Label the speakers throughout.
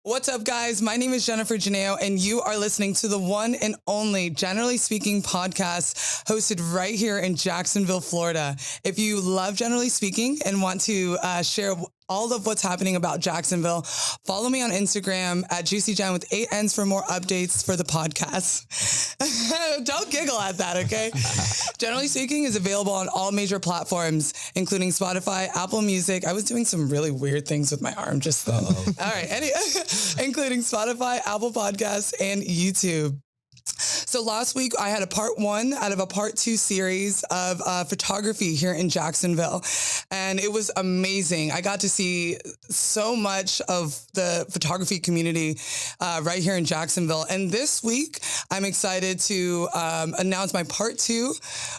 Speaker 1: What's up, guys? My name is Jennifer Janeo, and you are listening to the one and only Generally Speaking podcast hosted right here in Jacksonville, Florida. If you love Generally Speaking and want to share all of what's happening about Jacksonville, follow me on Instagram at JuicyJen with 8 N's for more updates for the podcast. Don't giggle at that, okay? Generally Speaking is available on all major platforms, including Spotify, Apple Music. I was doing some really weird things with my arm just then. All right, including Spotify, Apple Podcasts, and YouTube. So last week I had a part 1 out of a part 2 series of photography here in Jacksonville, and it was amazing. I got to see so much of the photography community right here in Jacksonville. And this week I'm excited to announce my part 2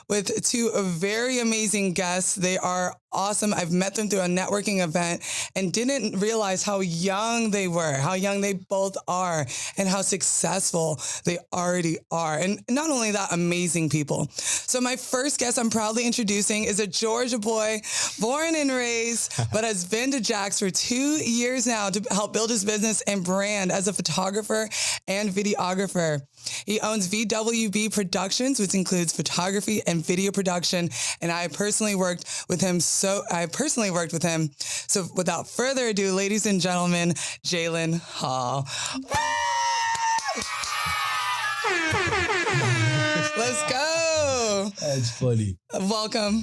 Speaker 1: with 2 very amazing guests. They are awesome. I've met them through a networking event and didn't realize how young they were, how young they both are, and how successful they already are. And not only that, amazing people. So my first guest I'm proudly introducing is a Georgia boy, born and raised, but has been to Jax for 2 years now to help build his business and brand as a photographer and videographer. He owns VWB Productions, which includes photography and video production. And I personally worked with him. So without further ado, ladies and gentlemen, Jahlyn Hall. Let's go.
Speaker 2: That's funny.
Speaker 1: Welcome.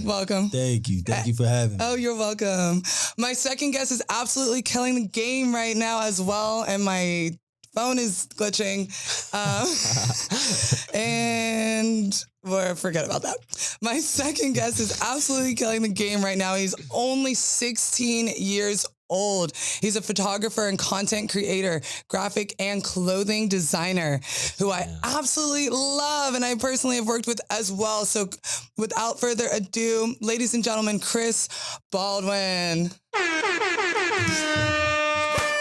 Speaker 2: Thank you for having me.
Speaker 1: Oh, you're welcome. My second guest is absolutely killing the game right now as well. And my phone is glitching. And forget about that. My second guest is absolutely killing the game right now. He's only 16 years old. He's a photographer and content creator, graphic and clothing designer who I absolutely love and I personally have worked with as well. So without further ado, ladies and gentlemen, Kris Baldwin.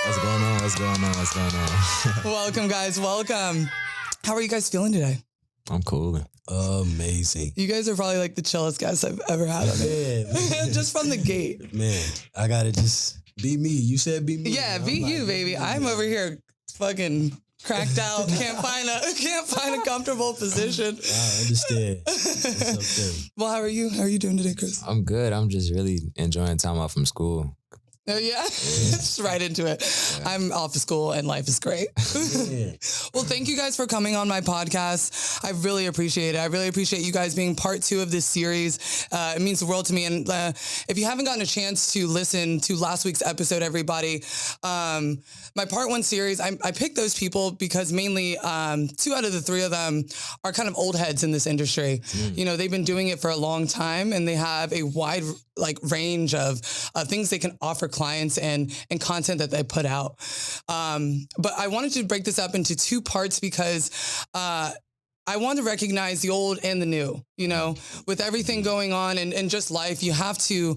Speaker 3: What's going on?
Speaker 1: Welcome, guys. Welcome. How are you guys feeling today?
Speaker 3: I'm cool.
Speaker 2: Amazing.
Speaker 1: You guys are probably like the chillest guests I've ever had on it.
Speaker 2: Man.
Speaker 1: Just from the gate.
Speaker 2: Man, I gotta just be me. You said be me.
Speaker 1: Yeah, be you, baby. I'm over here fucking cracked out. Can't find a comfortable position.
Speaker 2: I understand. It's okay.
Speaker 1: Well, how are you? How are you doing today, Kris?
Speaker 3: I'm good. I'm just really enjoying time off from school.
Speaker 1: Oh, yeah? Just right into it. Yeah. I'm off of school and life is great. Yeah. Well, thank you guys for coming on my podcast. I really appreciate it. I really appreciate you guys being part 2 of this series. It means the world to me. And if you haven't gotten a chance to listen to last week's episode, everybody, my part 1 series, I picked those people because mainly 2 out of the 3 of them are kind of old heads in this industry. You know, they've been doing it for a long time and they have a wide range of things they can offer clients and content that they put out. But I wanted to break this up into 2 parts because I want to recognize the old and the new. You know, with everything going on and just life, you have to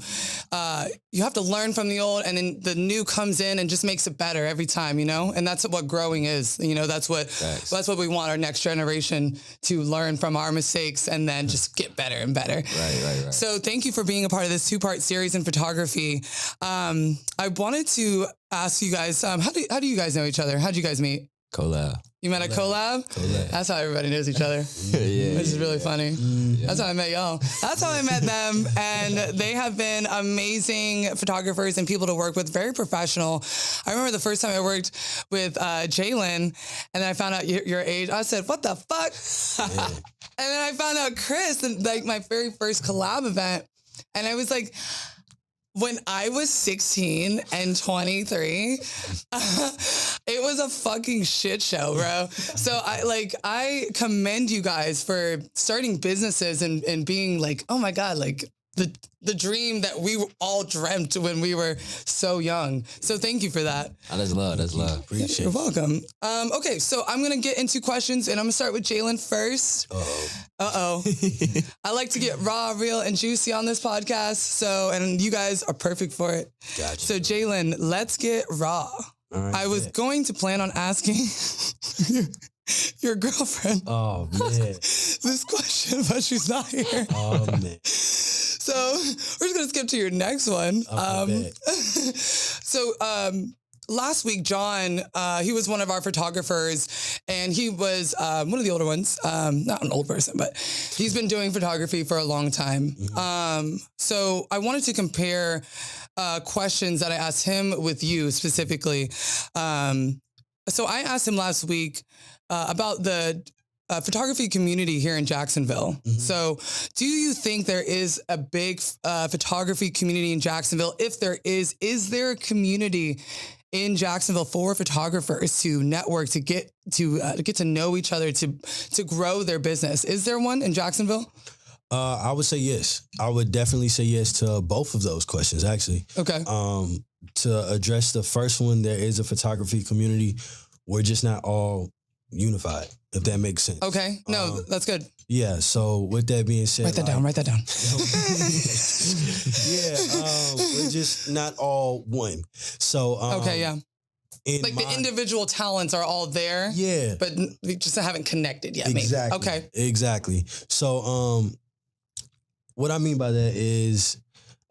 Speaker 1: learn from the old, and then the new comes in and just makes it better every time. You know, and that's what growing is. You know, that's what we want our next generation to learn from our mistakes and then just get better and better. Right. So thank you for being a part of this 2-part series in photography. I wanted to ask you guys, how do you guys know each other? How did you guys meet?
Speaker 3: Collab.
Speaker 1: You met at collab? That's how everybody knows each other.
Speaker 3: Yeah.
Speaker 1: Which is really funny. Yeah. That's how I met y'all. That's how I met them. And they have been amazing photographers and people to work with, very professional. I remember the first time I worked with Jahlyn, and then I found out your age. I said, what the fuck? Yeah. And then I found out Kris, like my very first collab event. And I was like, when I was 16 and 23, it was a fucking shit show, bro. So I commend you guys for starting businesses and being like, oh my God, like the dream that we all dreamt when we were so young. So thank you for that.
Speaker 3: Oh, that's love.
Speaker 2: Appreciate it.
Speaker 1: You're welcome. Okay, so I'm going to get into questions, and I'm going to start with Jahlyn first. Uh-oh. I like to get raw, real, and juicy on this podcast, and you guys are perfect for it.
Speaker 2: Gotcha.
Speaker 1: So Jahlyn, let's get raw.
Speaker 2: All right,
Speaker 1: I was going to plan on asking your girlfriend this question, but she's not here.
Speaker 2: Oh, man.
Speaker 1: So we're just going to skip to your next one. So last week, John, he was one of our photographers, and he was one of the older ones. Not an old person, but he's been doing photography for a long time. So I wanted to compare questions that I asked him with you specifically. So I asked him last week about the photography community here in Jacksonville. So do you think there is a big photography community in Jacksonville? If there is there a community in Jacksonville for photographers to network, to get to know each other, to grow their business? Is there one in Jacksonville?
Speaker 2: I would say yes. I would definitely say yes to both of those questions, actually.
Speaker 1: Okay.
Speaker 2: To address the first one, there is a photography community. We're just not all unified, if that makes sense.
Speaker 1: Okay. No, that's good.
Speaker 2: Yeah. So with that being said,
Speaker 1: Write that down. Write that down.
Speaker 2: We're just not all one. So
Speaker 1: Okay. Yeah. Like the individual talents are all there.
Speaker 2: Yeah.
Speaker 1: But we just haven't connected yet.
Speaker 2: Exactly.
Speaker 1: Maybe. Okay.
Speaker 2: Exactly. So what I mean by that is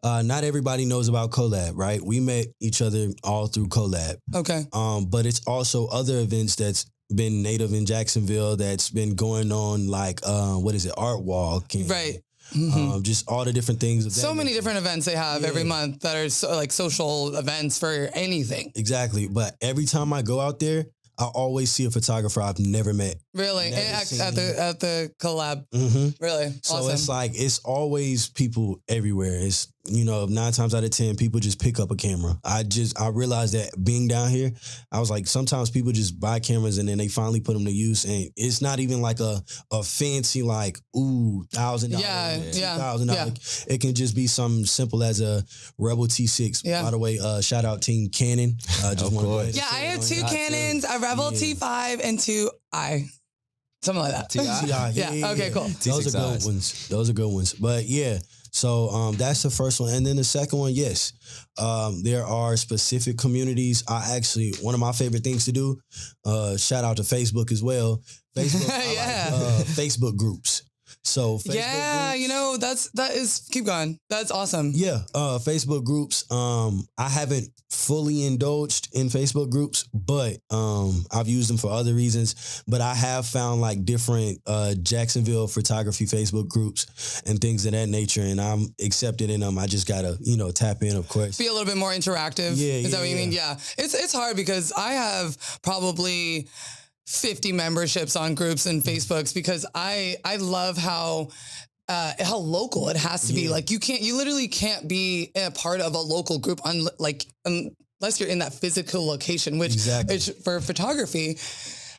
Speaker 2: not everybody knows about Collab, right? We met each other all through Collab.
Speaker 1: Okay.
Speaker 2: But it's also other events that's been native in Jacksonville that's been going on, like Art Walk, and,
Speaker 1: Right.
Speaker 2: just all the different things. Of that
Speaker 1: So many
Speaker 2: nature.
Speaker 1: different events they have every month that are like social events for anything.
Speaker 2: Exactly. But every time I go out there, I always see a photographer I've never met.
Speaker 1: Really?
Speaker 2: Never
Speaker 1: at
Speaker 2: seen.
Speaker 1: the collab. Really?
Speaker 2: So
Speaker 1: Awesome.
Speaker 2: it's like, it's always people everywhere. It's, 9 times out of 10, people just pick up a camera. I realized that being down here, I was like, sometimes people just buy cameras and then they finally put them to use. And it's not even like a fancy, like, ooh, $1,000, $2,000. It can just be something simple as a Rebel T6.
Speaker 1: Yeah.
Speaker 2: By the way, shout out Team Canon. Just want to
Speaker 1: Yeah, I have 2 Canons, a Rebel T5 and 2 I. Something like that.
Speaker 2: TI.
Speaker 1: Okay, cool.
Speaker 2: Those are good ones. Those are good ones. But yeah, so that's the first one. And then the second one, yes, there are specific communities. One of my favorite things to do, shout out to Facebook as well. Facebook, Facebook groups. So Facebook groups,
Speaker 1: keep going. That's awesome.
Speaker 2: Yeah, Facebook groups. I haven't fully indulged in Facebook groups, but I've used them for other reasons. But I have found like different Jacksonville photography Facebook groups and things of that nature, and I'm accepted in them. I just gotta, tap in, of course.
Speaker 1: Be a little bit more interactive. Is that what you mean? Yeah. It's hard because I have probably 50 memberships on groups and Facebooks because I love how local it has to be. Like you literally can't be a part of a local group unless you're in that physical location, which for photography,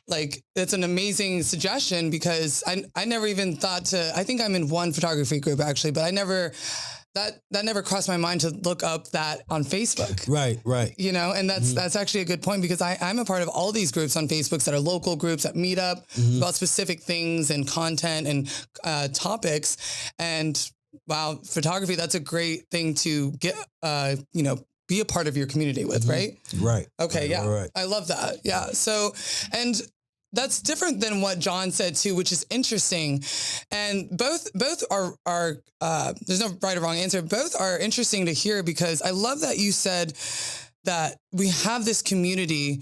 Speaker 1: like it's an amazing suggestion because I never even thought I think I'm in one photography group actually, but I never, that never crossed my mind to look up that on Facebook. Right. And that's actually a good point because I'm a part of all these groups on Facebook that are local groups that meet up about specific things and content and topics. And wow, photography, that's a great thing to get, be a part of your community with, right?
Speaker 2: Right.
Speaker 1: Okay. Yeah.
Speaker 2: Right.
Speaker 1: I love that. Yeah. So, and that's different than what John said too, which is interesting. And both are there's no right or wrong answer. Both are interesting to hear because I love that you said that we have this community,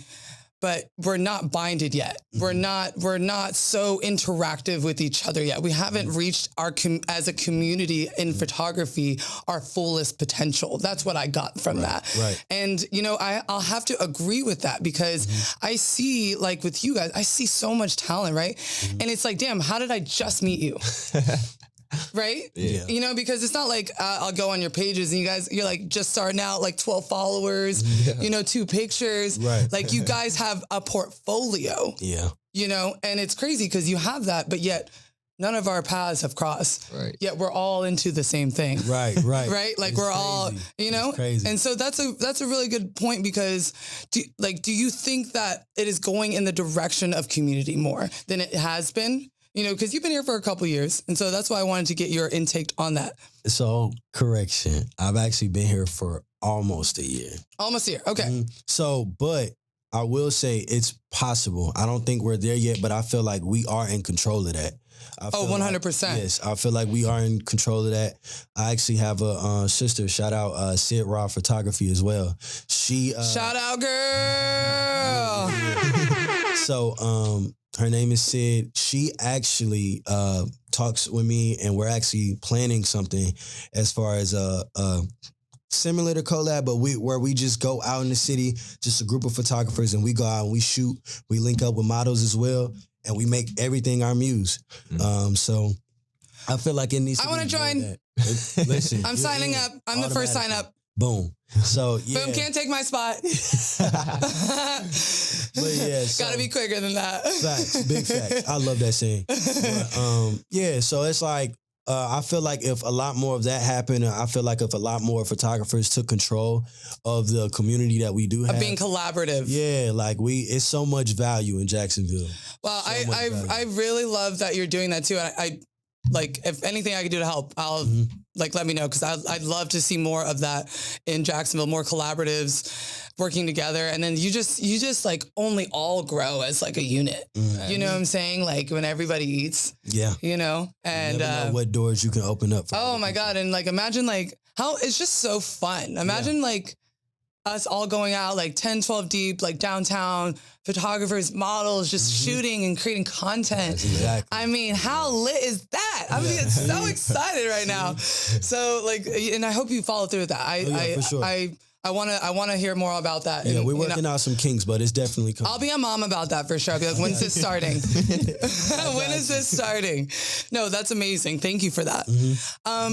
Speaker 1: but we're not binded yet. We're not so interactive with each other yet. We haven't reached as a community in photography, our fullest potential. That's what I got from that.
Speaker 2: Right.
Speaker 1: And, I'll have to agree with that because I see, like with you guys, I see so much talent, right? And it's like, damn, how did I just meet you? Right?
Speaker 2: Yeah.
Speaker 1: Because it's not like I'll go on your pages and you're like just starting out, like 12 followers, 2 pictures.
Speaker 2: Right.
Speaker 1: Like you guys have a portfolio.
Speaker 2: Yeah.
Speaker 1: And it's crazy because you have that, but yet none of our paths have crossed.
Speaker 3: Right.
Speaker 1: Yet we're all into the same thing.
Speaker 2: Right.
Speaker 1: Right? Like
Speaker 2: It's
Speaker 1: we're
Speaker 2: crazy.
Speaker 1: all,
Speaker 2: It's crazy.
Speaker 1: And so that's a really good point because do you think that it is going in the direction of community more than it has been? Because you've been here for a couple of years. And so that's why I wanted to get your intake on that.
Speaker 2: So, correction. I've actually been here for almost a year.
Speaker 1: Almost here. Okay.
Speaker 2: So, but I will say it's possible. I don't think we're there yet, but I feel like we are in control of that. I feel
Speaker 1: 100%.
Speaker 2: Like, yes, I feel like we are in control of that. I actually have a sister, shout out Sid Raw Photography as well. She
Speaker 1: shout out, girl.
Speaker 2: So her name is Sid. She actually talks with me, and we're actually planning something as far as similar to collab, but where we just go out in the city, just a group of photographers, and we go out and we shoot. We link up with models as well, and we make everything our muse. So I feel like it needs.
Speaker 1: I want to join.
Speaker 2: Listen,
Speaker 1: I'm signing up. I'm the first sign up.
Speaker 2: Boom. So yeah.
Speaker 1: Boom, can't take my spot.
Speaker 2: But yeah, so,
Speaker 1: gotta be quicker than that.
Speaker 2: Facts, big facts. I love that saying. But, yeah, so it's like I feel like if a lot more of that happened, I feel like if a lot more photographers took control of the community that we do have,
Speaker 1: of being collaborative.
Speaker 2: Yeah, like it's so much value in Jacksonville.
Speaker 1: Well, I really love that you're doing that too. I like, if anything I could do to help, I'll like, let me know. Cause I'd love to see more of that in Jacksonville, more collaboratives working together. And then you just like only all grow as like a unit, you know what I'm saying? Like when everybody eats, you know, and
Speaker 2: you never know what doors you can open up.
Speaker 1: Oh my God. And like, imagine like how it's just so fun. Imagine like us all going out like 10, 12 deep, like downtown, photographers, models, just shooting and creating content.
Speaker 2: Exactly.
Speaker 1: I mean, how lit is that? I'm getting so excited right now. So like, and I hope you follow through with that.
Speaker 2: For sure.
Speaker 1: I want to hear more about that.
Speaker 2: Yeah,
Speaker 1: and,
Speaker 2: we're working out some kinks, but it's definitely coming.
Speaker 1: I'll be a mom about that for sure. I'll be like, when's this starting? When is this starting? No, that's amazing. Thank you for that.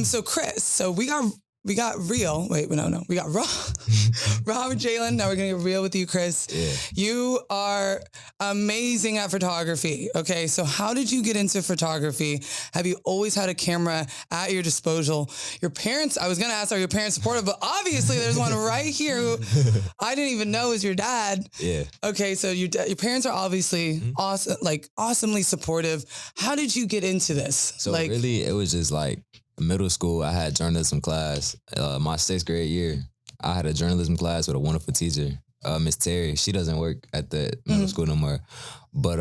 Speaker 1: So Kris, so we got real. Wait, no. We got raw. Raw with Jahlyn. Now we're going to get real with you, Kris.
Speaker 3: Yeah.
Speaker 1: You are amazing at photography. Okay. So how did you get into photography? Have you always had a camera at your disposal? Your parents, I was going to ask, are your parents supportive? But obviously there's one right here who I didn't even know is your dad.
Speaker 3: Yeah.
Speaker 1: Okay. So your parents are obviously awesome, like awesomely supportive. How did you get into this?
Speaker 3: So like, really, it was just like, middle school, I had journalism class. My 6th grade year, I had a journalism class with a wonderful teacher, Miss Terry. She doesn't work at the middle school no more, but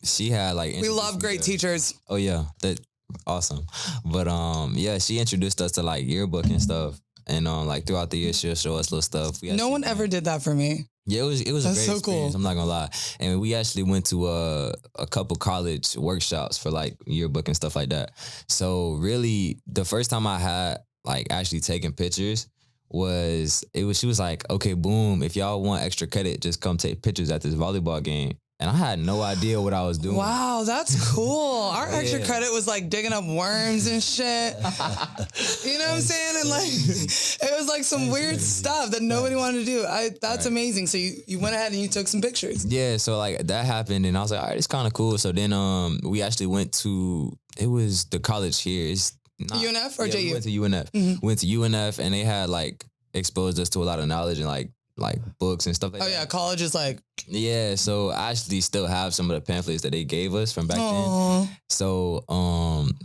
Speaker 3: she had like.
Speaker 1: We love great teachers.
Speaker 3: Oh yeah, that awesome. But yeah, she introduced us to like yearbook and stuff, and like throughout the year she'll show us little stuff.
Speaker 1: No one ever did that for me.
Speaker 3: Yeah, it was
Speaker 1: That's
Speaker 3: a great
Speaker 1: so
Speaker 3: experience.
Speaker 1: cool.
Speaker 3: I'm not gonna lie. And we actually went to a couple college workshops for like yearbook and stuff like that. So really, the first time I had like actually taking pictures she was like, okay, boom, if y'all want extra credit, just come take pictures at this volleyball game. And I had no idea what I was doing.
Speaker 1: Wow, that's cool. Our extra credit was like digging up worms and shit. You know what I'm saying? And like, it was like some weird stuff that nobody wanted to do. That's amazing. So you went ahead and you took some pictures.
Speaker 3: Yeah, so like that happened and I was like, all right, it's kind of cool. So then we actually went to, it was the college here. It's not,
Speaker 1: UNF or JU?
Speaker 3: We went to UNF. We went to UNF and they had like exposed us to a lot of knowledge and like books and stuff like that.
Speaker 1: Oh yeah, college is like.
Speaker 3: Yeah, so I actually still have some of the pamphlets that they gave us from back then. So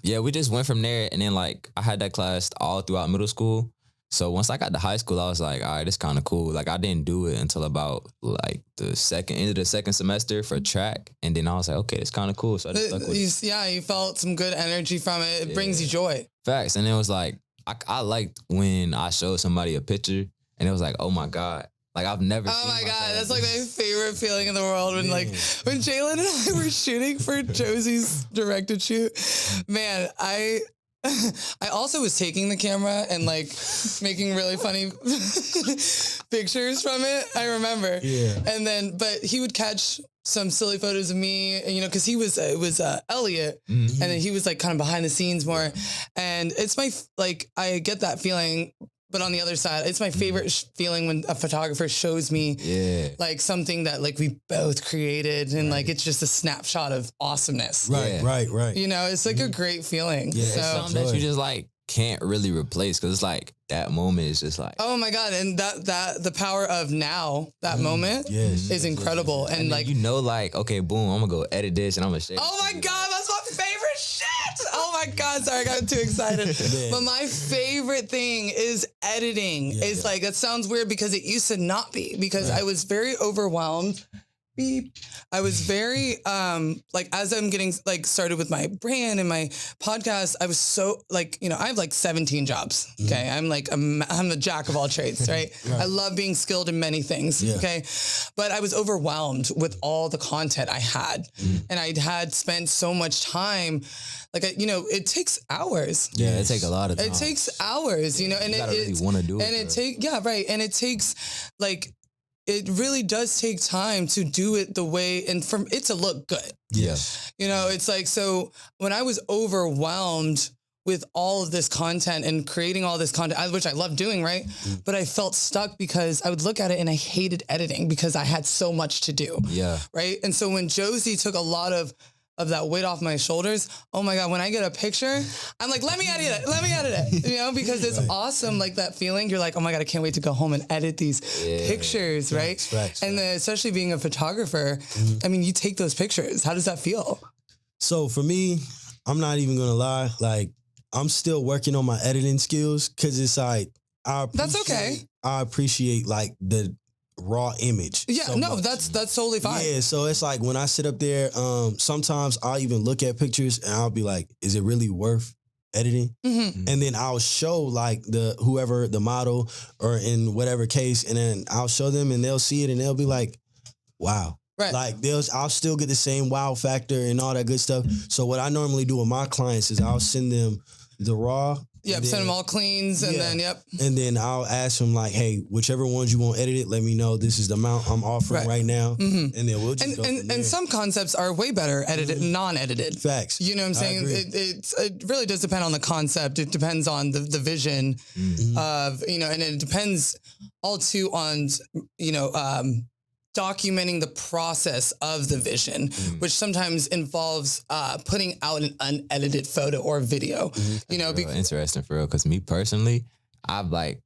Speaker 3: yeah, we just went from there and then like I had that class all throughout middle school. So once I got to high school, I was like, all right, it's kind of cool. Like I didn't do it until about like the end of the second semester for track. And then I was like, okay, it's kind of cool. So I just stuck with it.
Speaker 1: Yeah, you felt some good energy from it. It brings you joy.
Speaker 3: Facts. And it was like, I liked when I showed somebody a picture and it was like, oh my God. Like I've never seen
Speaker 1: my God, that's like my favorite feeling in the world when like when Jahlyn and I were shooting for Josie's directed shoot. Man, I also was taking the camera and like making really funny pictures from it. I remember. Yeah. And then, but he would catch some silly photos of me, you know, because it was Elliot, and then he was like kind of behind the scenes more. And it's I get that feeling. But on the other side, it's my favorite feeling when a photographer shows me like something that like we both created and like it's just a snapshot of awesomeness.
Speaker 2: Right.
Speaker 1: You know, it's like a great feeling.
Speaker 3: Yeah,
Speaker 1: so,
Speaker 3: it's something that you just like can't really replace because it's like that moment is just like.
Speaker 1: Oh my God. And that the power of now, that moment is incredible. And like,
Speaker 3: you know, like, okay, boom, I'm gonna go edit this and I'm gonna share.
Speaker 1: Oh my God, that's my favorite shit. Oh my God, sorry, I got too excited. But my favorite thing is editing. It's like, it sounds weird because it used to not be, because I was very overwhelmed. I was very, like, as I'm getting like started with my brand and my podcast, I was so like, you know, I have like 17 jobs. Okay. I'm like, I'm the jack of all trades, right? I love being skilled in many things. Okay. But I was overwhelmed with all the content I had, and I had spent so much time. Like, you know, it takes hours.
Speaker 3: Yeah, it takes a lot of time.
Speaker 1: It takes hours, you know, and
Speaker 3: you gotta really want to do it.
Speaker 1: And it takes, and it takes like, it really does take time to do it the way, and for it to look good.
Speaker 2: Yes.
Speaker 1: You know, it's like, so when I was overwhelmed with all of this content and creating all this content, which I love doing, right? But I felt stuck because I would look at it and I hated editing because I had so much to do. Yeah. Right. And so when Josie took a lot of that weight off my shoulders, oh my God, when I get a picture, I'm like, let me edit it, you know, because it's awesome. Like that feeling, you're like, oh my God, I can't wait to go home and edit these pictures, right? And then especially being a photographer, I mean, you take those pictures. How does that feel?
Speaker 2: So for me, I'm not even gonna lie, like I'm still working on my editing skills, because it's like,
Speaker 1: that's okay.
Speaker 2: I appreciate like the raw image. Yeah, so
Speaker 1: no, that's totally fine.
Speaker 2: Yeah, so it's like when I sit up there, sometimes I'll even look at pictures and I'll be like, is it really worth editing? And then I'll show like whoever the model or in whatever case, and then I'll show them and they'll see it and they'll be like, wow. Right. Like I'll still get the same wow factor and all that good stuff. So what I normally do with my clients is I'll send them the raw.
Speaker 1: Yep, send them all cleans, and then,
Speaker 2: And then I'll ask them like, hey, whichever ones you want edited, let me know. This is the amount I'm offering right now. And then we'll just go from there.
Speaker 1: And some concepts are way better edited, non-edited.
Speaker 2: Facts.
Speaker 1: You know what I'm saying? It really does depend on the concept. It depends on the vision of, you know, and it depends all too on, you know, documenting the process of the vision, which sometimes involves putting out an unedited photo or video. You know,
Speaker 3: interesting for real. Because me personally, I've like,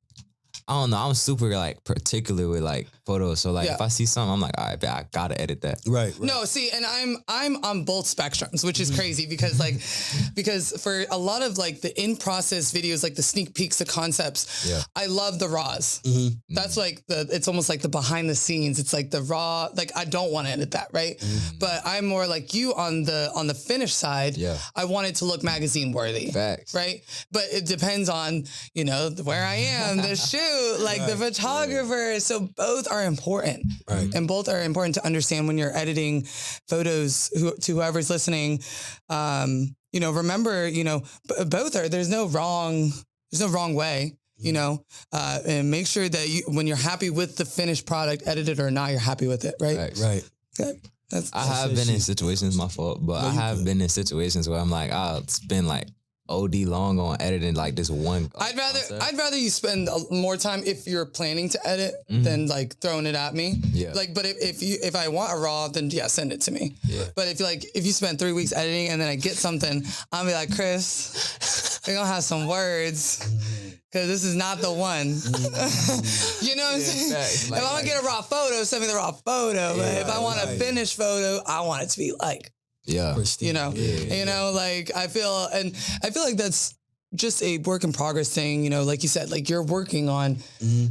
Speaker 3: I don't know, I'm super like particular with like photos. So like if I see something, I'm like, all right, I gotta edit that.
Speaker 2: Right.
Speaker 1: No, see, and I'm on both spectrums, which is crazy because for a lot of like the in-process videos, like the sneak peeks, the concepts, I love the raws. That's like it's almost like the behind the scenes. It's like the raw, like I don't want to edit that, right? But I'm more like you on the finished side. I want it to look magazine worthy. Facts. Right? But it depends on, you know, where I am, the shoot, like the photographer. So both are important. And both are important to understand when you're editing photos to whoever's listening. You know, remember, you know, both are, there's no wrong way, you know, and make sure that when you're happy with the finished product, edited or not, you're happy with it. Right.
Speaker 2: Right.
Speaker 1: Good.
Speaker 3: I have been in situations, my fault, but I have been in situations where I'm like, I'll spend like OD long on editing like this one.
Speaker 1: I'd rather you spend more time if you're planning to edit than like throwing it at me. Yeah. Like, but if I want a raw, then send it to me. Yeah. But if you spend 3 weeks editing and then I get something, I'll be like, Kris, we're gonna have some words. Cause this is not the one. You know what I'm saying? If I want to get a raw photo, send me the raw photo. But if I want a finished photo, I want it to be like, you know, you know, like I feel like that's just a work in progress thing, you know, like you said, like you're working on,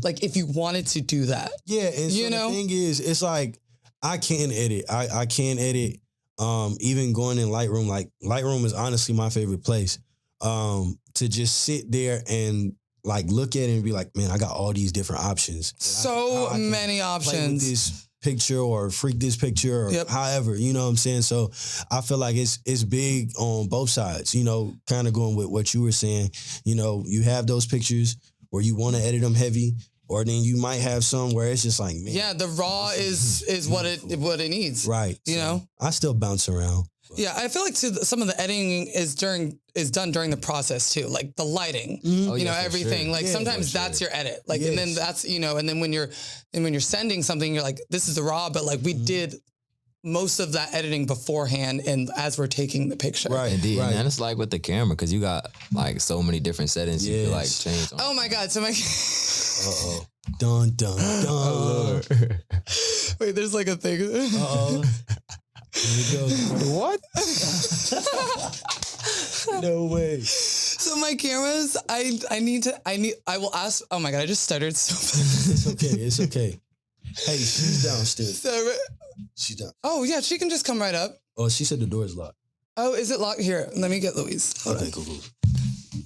Speaker 1: like if you wanted to do that. Yeah. And so the
Speaker 2: thing is, it's like, I can edit. I can edit, even going in Lightroom. Like Lightroom is honestly my favorite place, to just sit there and like look at it and be like, man, I got all these different options.
Speaker 1: So many options.
Speaker 2: Play with this picture or freak this picture or however, you know what I'm saying? So I feel like it's big on both sides, you know, kind of going with what you were saying. You know, you have those pictures where you want to edit them heavy, or then you might have some where it's just like, man.
Speaker 1: Yeah, the raw is what it needs. Right. You know?
Speaker 2: I still bounce around.
Speaker 1: Yeah, I feel like some of the editing is done during the process too, like the lighting, you know, everything. Sure. Like sometimes that's your edit, like, and then that's, you know, and then when you're sending something, you're like, this is the raw, but like we did most of that editing beforehand, and as we're taking the picture,
Speaker 3: right? Indeed, right. And it's like with the camera, because you got like so many different settings you can like change.
Speaker 1: Oh my God! So my
Speaker 2: dun dun dun.
Speaker 3: Oh,
Speaker 1: wait, there's like a thing.
Speaker 2: Here we go.
Speaker 3: What?
Speaker 2: No way.
Speaker 1: So my cameras, I will ask. Oh my God, I just stuttered so bad.
Speaker 2: It's okay. Hey, she's downstairs.
Speaker 1: So,
Speaker 2: She's down.
Speaker 1: oh yeah, she can just come right up.
Speaker 2: Oh, she said the door is locked.
Speaker 1: Oh, is it locked? Here, let me get Louise. Hold on.
Speaker 2: Cool.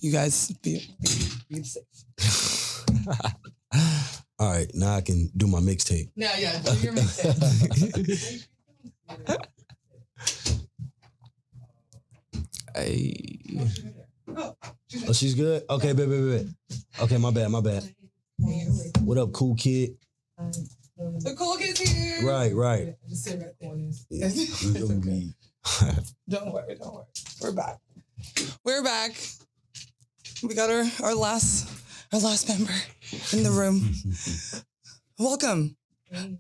Speaker 1: You guys be safe.
Speaker 2: All right, now I can do my mixtape.
Speaker 1: Yeah, do your mixtape.
Speaker 3: Hey.
Speaker 2: Oh, she's good? Okay, babe. Okay, my bad. What up, cool kid?
Speaker 1: The cool kid's here.
Speaker 2: Right.
Speaker 1: Just sit right there.
Speaker 2: You gonna be-
Speaker 1: Don't worry. We're back. We got our last member in the room. Welcome.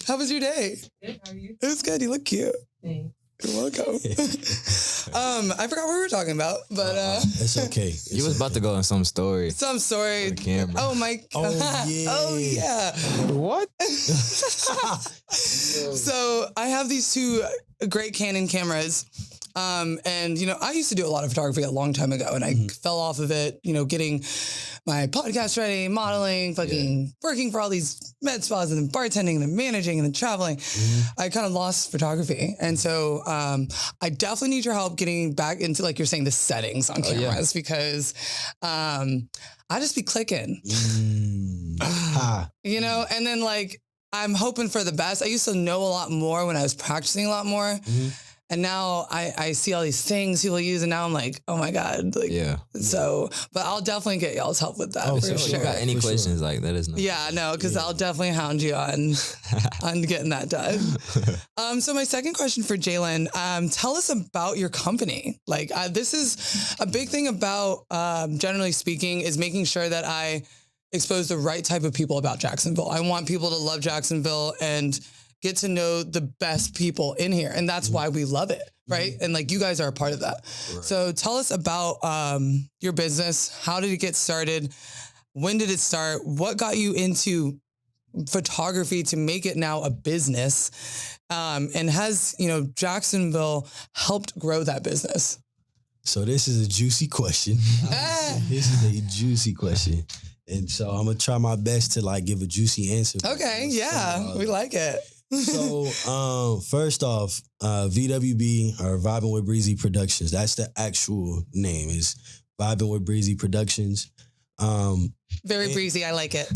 Speaker 1: How was your day?
Speaker 4: Good, how are you?
Speaker 1: It was good. You look cute.
Speaker 4: Thanks.
Speaker 1: You're welcome. I forgot what we were talking about, but
Speaker 2: it's okay.
Speaker 3: You was about to go on some story.
Speaker 1: some story.
Speaker 3: The camera.
Speaker 1: Oh my God.
Speaker 2: Oh, yeah.
Speaker 1: Oh yeah.
Speaker 3: What?
Speaker 1: So I have these two great Canon cameras. And I used to do a lot of photography a long time ago, and I fell off of it, getting my podcast ready, modeling, fucking working for all these med spas and then bartending and then managing and then traveling. I kind of lost photography. And so, I definitely need your help getting back into, like you're saying, the settings on cameras because, I just be clicking, and then like, I'm hoping for the best. I used to know a lot more when I was practicing a lot more. And now I see all these things people use, and now I'm like, oh my God. Like, So, but I'll definitely get y'all's help with that.
Speaker 2: Oh,
Speaker 1: for
Speaker 2: for
Speaker 1: sure.
Speaker 3: If you got any questions, like that is no.
Speaker 1: Yeah, no, because I'll definitely hound you on getting that done. So my second question for Jahlyn, tell us about your company. Like this is a big thing about, generally speaking, is making sure that I expose the right type of people about Jacksonville. I want people to love Jacksonville and get to know the best people in here. And that's why we love it, right? And like you guys are a part of that. Right. So tell us about your business. How did it get started? When did it start? What got you into photography to make it now a business? And has, Jacksonville helped grow that business?
Speaker 2: So this is a juicy question. This is a juicy question. And so I'm going to try my best to like give a juicy answer.
Speaker 1: Okay. Yeah. We like it.
Speaker 2: So, first off, VWB or Vibing with Breezy Productions. That's the actual name, is Vibing with Breezy Productions.
Speaker 1: Very breezy. I like it.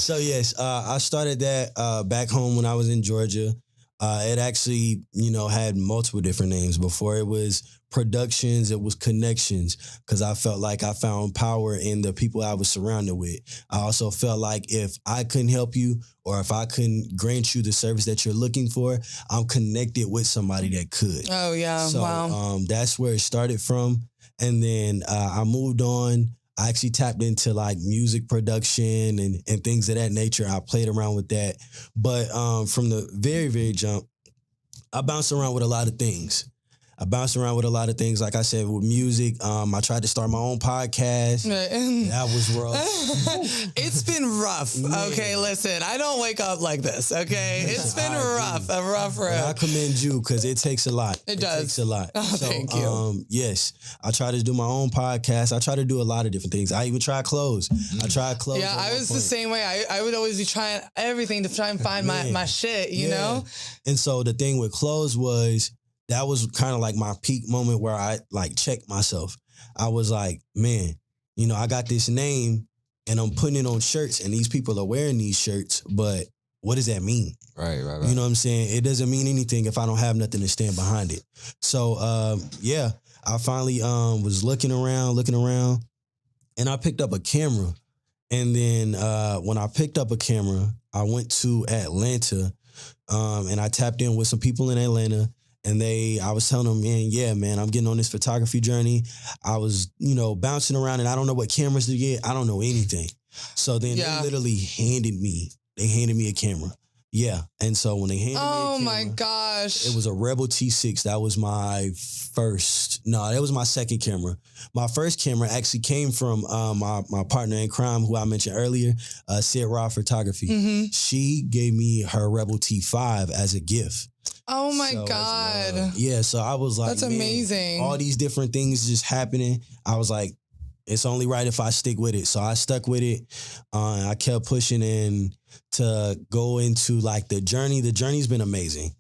Speaker 2: So yes, I started that back home when I was in Georgia. It actually, had multiple different names. Before it was Productions, it was Connections, because I felt like I found power in the people I was surrounded with. I also felt like if I couldn't help you, or if I couldn't grant you the service that you're looking for, I'm connected with somebody that could.
Speaker 1: Oh yeah,
Speaker 2: so,
Speaker 1: wow.
Speaker 2: That's where it started from. And then I moved on. I actually tapped into like music production and things of that nature. I played around with that. But from the very, very jump, I bounced around with a lot of things. Like I said, with music. I tried to start my own podcast. That was rough.
Speaker 1: It's been rough. Man. Okay, listen, I don't wake up like this, okay? It's been rough, a rough road.
Speaker 2: I commend you because it takes a lot.
Speaker 1: It does.
Speaker 2: Takes a lot.
Speaker 1: Oh,
Speaker 2: so,
Speaker 1: thank you.
Speaker 2: Yes, I try to do my own podcast. I try to do a lot of different things. I even try clothes. I tried clothes.
Speaker 1: Yeah, I was the same way. I would always be trying everything to try and find my shit, you know?
Speaker 2: And so the thing with clothes was, that was kind of like my peak moment where I like checked myself. I was like, man, I got this name and I'm putting it on shirts and these people are wearing these shirts, but what does that mean?
Speaker 3: Right.
Speaker 2: You know what I'm saying? It doesn't mean anything if I don't have nothing to stand behind it. So, I finally was looking around and I picked up a camera. And then when I picked up a camera, I went to Atlanta and I tapped in with some people in Atlanta. And I was telling them, man, I'm getting on this photography journey. I was, bouncing around and I don't know what cameras to get. I don't know anything. So then they literally handed me a camera. Yeah. And so when they handed me a
Speaker 1: Oh
Speaker 2: camera,
Speaker 1: my gosh.
Speaker 2: it was a Rebel T6. That was my that was my second camera. My first camera actually came from my partner in crime, who I mentioned earlier, Sid Raw Photography. She gave me her Rebel T5 as a gift.
Speaker 1: Oh my God.
Speaker 2: Yeah, so I was like,
Speaker 1: that's amazing.
Speaker 2: All these different things just happening. I was like, it's only right if I stick with it. So I stuck with it. I kept pushing in to go into like the journey. The journey's been amazing.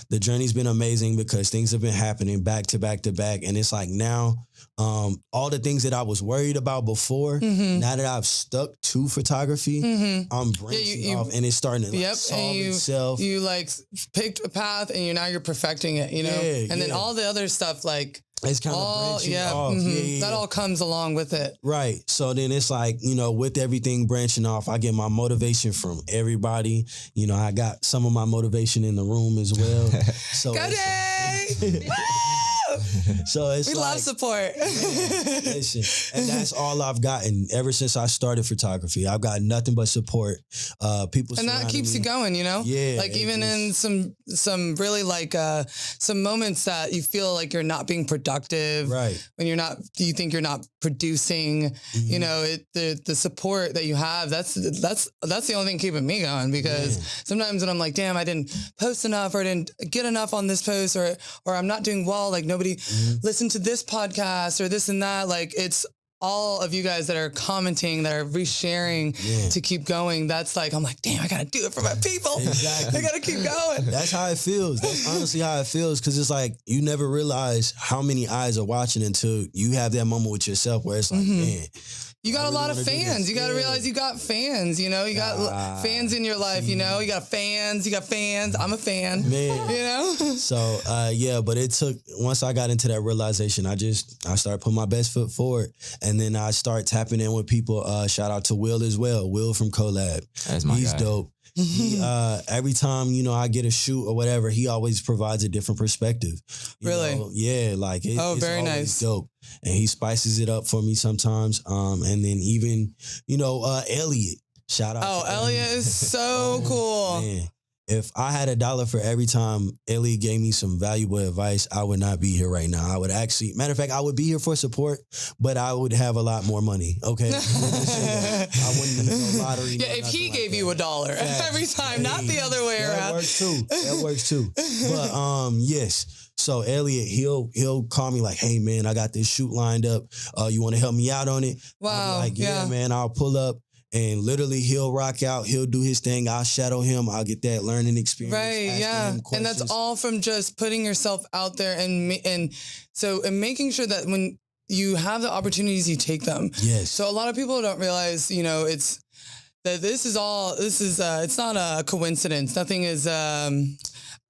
Speaker 2: The journey's been amazing because things have been happening back to back to back. And it's like now, all the things that I was worried about before, now that I've stuck to photography, I'm branching off and it's starting to solve itself.
Speaker 1: You like picked a path and you're perfecting it, you know?
Speaker 2: Yeah,
Speaker 1: and then all the other stuff like,
Speaker 2: it's kind of branching off.
Speaker 1: That all comes along with it.
Speaker 2: Right. So then it's like, with everything branching off, I get my motivation from everybody. I got some of my motivation in the room as well. So we
Speaker 1: love support.
Speaker 2: Listen, and that's all I've gotten ever since I started photography. I've got nothing but support. People,
Speaker 1: and that keeps you going,
Speaker 2: Yeah.
Speaker 1: Like even in some really like some moments that you feel like you're not being productive,
Speaker 2: right?
Speaker 1: When you think you're not producing, the support that you have. That's the only thing keeping me going because sometimes when I'm like, damn, I didn't post enough or I didn't get enough on this post or I'm not doing well, like nobody listened to this podcast or this and that. Like it's all of you guys that are commenting, that are resharing to keep going. That's like, I'm like, damn, I got to do it for my people.
Speaker 2: Exactly.
Speaker 1: I got to keep going.
Speaker 2: That's how it feels. That's honestly how it feels. Cause it's like, you never realize how many eyes are watching until you have that moment with yourself where it's like, man,
Speaker 1: you got a lot of fans. You got to realize you got fans, you got fans in your life, you got fans. I'm a fan,
Speaker 2: man. So, but it took, once I got into that realization, I started putting my best foot forward. And then I start tapping in with people. Shout out to Will as well. Will from Collab.
Speaker 3: That's my
Speaker 2: He's
Speaker 3: guy.
Speaker 2: dope. He, every time, I get a shoot or whatever, he always provides a different perspective.
Speaker 1: Really?
Speaker 2: Yeah, like it's
Speaker 1: very
Speaker 2: always
Speaker 1: nice.
Speaker 2: dope. And he spices it up for me sometimes. And then even, Elliot. Shout out to
Speaker 1: Elliot is so cool.
Speaker 2: Man. If I had $1 for every time Elliot gave me some valuable advice, I would not be here right now. I would actually, matter of fact, I would be here for support, but I would have a lot more money. Okay, I wouldn't need no lottery.
Speaker 1: Yeah, if he gave you $1 every time, not the other way around.
Speaker 2: That works too. But yes. So Elliot, he'll call me like, hey man, I got this shoot lined up. You want to help me out on it?
Speaker 1: Wow.
Speaker 2: I'm like, yeah, man, I'll pull up. And literally, he'll rock out. He'll do his thing. I'll shadow him. I'll get that learning experience.
Speaker 1: Right, yeah. And that's all from just putting yourself out there and making sure that when you have the opportunities, you take them.
Speaker 2: Yes.
Speaker 1: So a lot of people don't realize, it's that it's not a coincidence. Nothing is,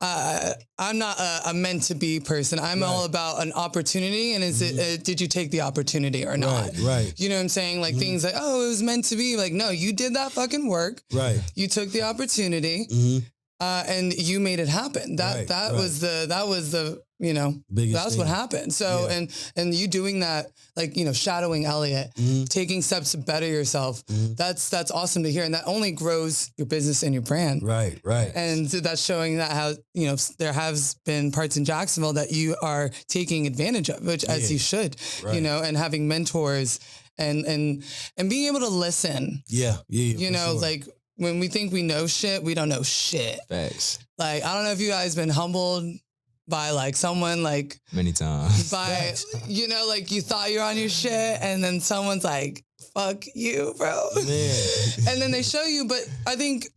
Speaker 1: I'm not a meant to be person. I'm all about an opportunity. And did you take the opportunity or not?
Speaker 2: Right.
Speaker 1: You know what I'm saying? Like things like, oh, it was meant to be. Like, no, you did that fucking work.
Speaker 2: Right.
Speaker 1: You took the opportunity and you made it happen. That was the biggest that's thing. What happened. So, and you doing that, like, shadowing Elliot, taking steps to better yourself. That's awesome to hear. And that only grows your business and your brand.
Speaker 2: Right.
Speaker 1: And that's showing that how, there has been parts in Jacksonville that you are taking advantage of, which as you should, and having mentors and being able to listen.
Speaker 2: Yeah. Sure.
Speaker 1: Like when we think we know shit, we don't know shit.
Speaker 3: Facts.
Speaker 1: Like, I don't know if you guys been humbled by like someone like
Speaker 3: many times
Speaker 1: by like you thought you're on your shit and then someone's like, fuck you, bro.
Speaker 2: Man.
Speaker 1: And then they show you, but I think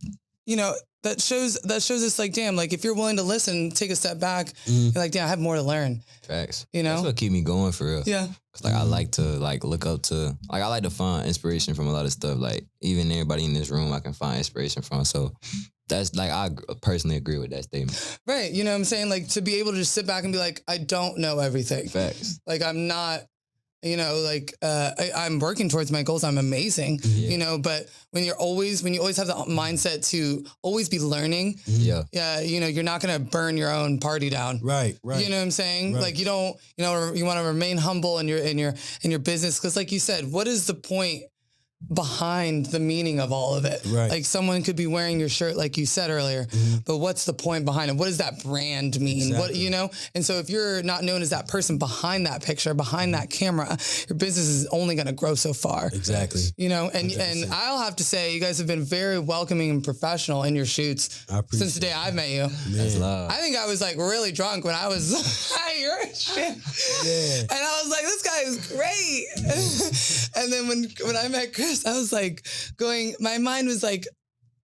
Speaker 1: that shows us like, damn, like if you're willing to listen, take a step back, you're like, damn, I have more to learn.
Speaker 3: Facts. That's what keep me going for real.
Speaker 1: Yeah.
Speaker 3: Cause like I like to like look up to, like I like to find inspiration from a lot of stuff. Like even everybody in this room I can find inspiration from. So that's like, I personally agree with that statement. Right.
Speaker 1: You know what I'm saying? Like to be able to just sit back and be like, I don't know everything.
Speaker 3: Facts.
Speaker 1: Like I'm not, I'm working towards my goals. I'm amazing, but when you always have the mindset to always be learning, you're not going to burn your own party down.
Speaker 2: Right.
Speaker 1: You know what I'm saying? Right. Like you don't, you want to remain humble in your business. Cause like you said, what is the point behind the meaning of all of it.
Speaker 2: Right.
Speaker 1: Like someone could be wearing your shirt, like you said earlier, but what's the point behind it? What does that brand mean?
Speaker 2: Exactly.
Speaker 1: What, you know? And so if you're not known as that person behind that picture, behind that camera, your business is only going to grow so far.
Speaker 2: Exactly.
Speaker 1: You know, and
Speaker 2: 100%.
Speaker 1: I'll have to say, you guys have been very welcoming and professional in your shoots since the day I've met you.
Speaker 3: That's love.
Speaker 1: I think I was like really drunk when I was your shit.
Speaker 2: Yeah.
Speaker 1: And I was like, this guy is great. And then when I met Kris, I was like my mind was like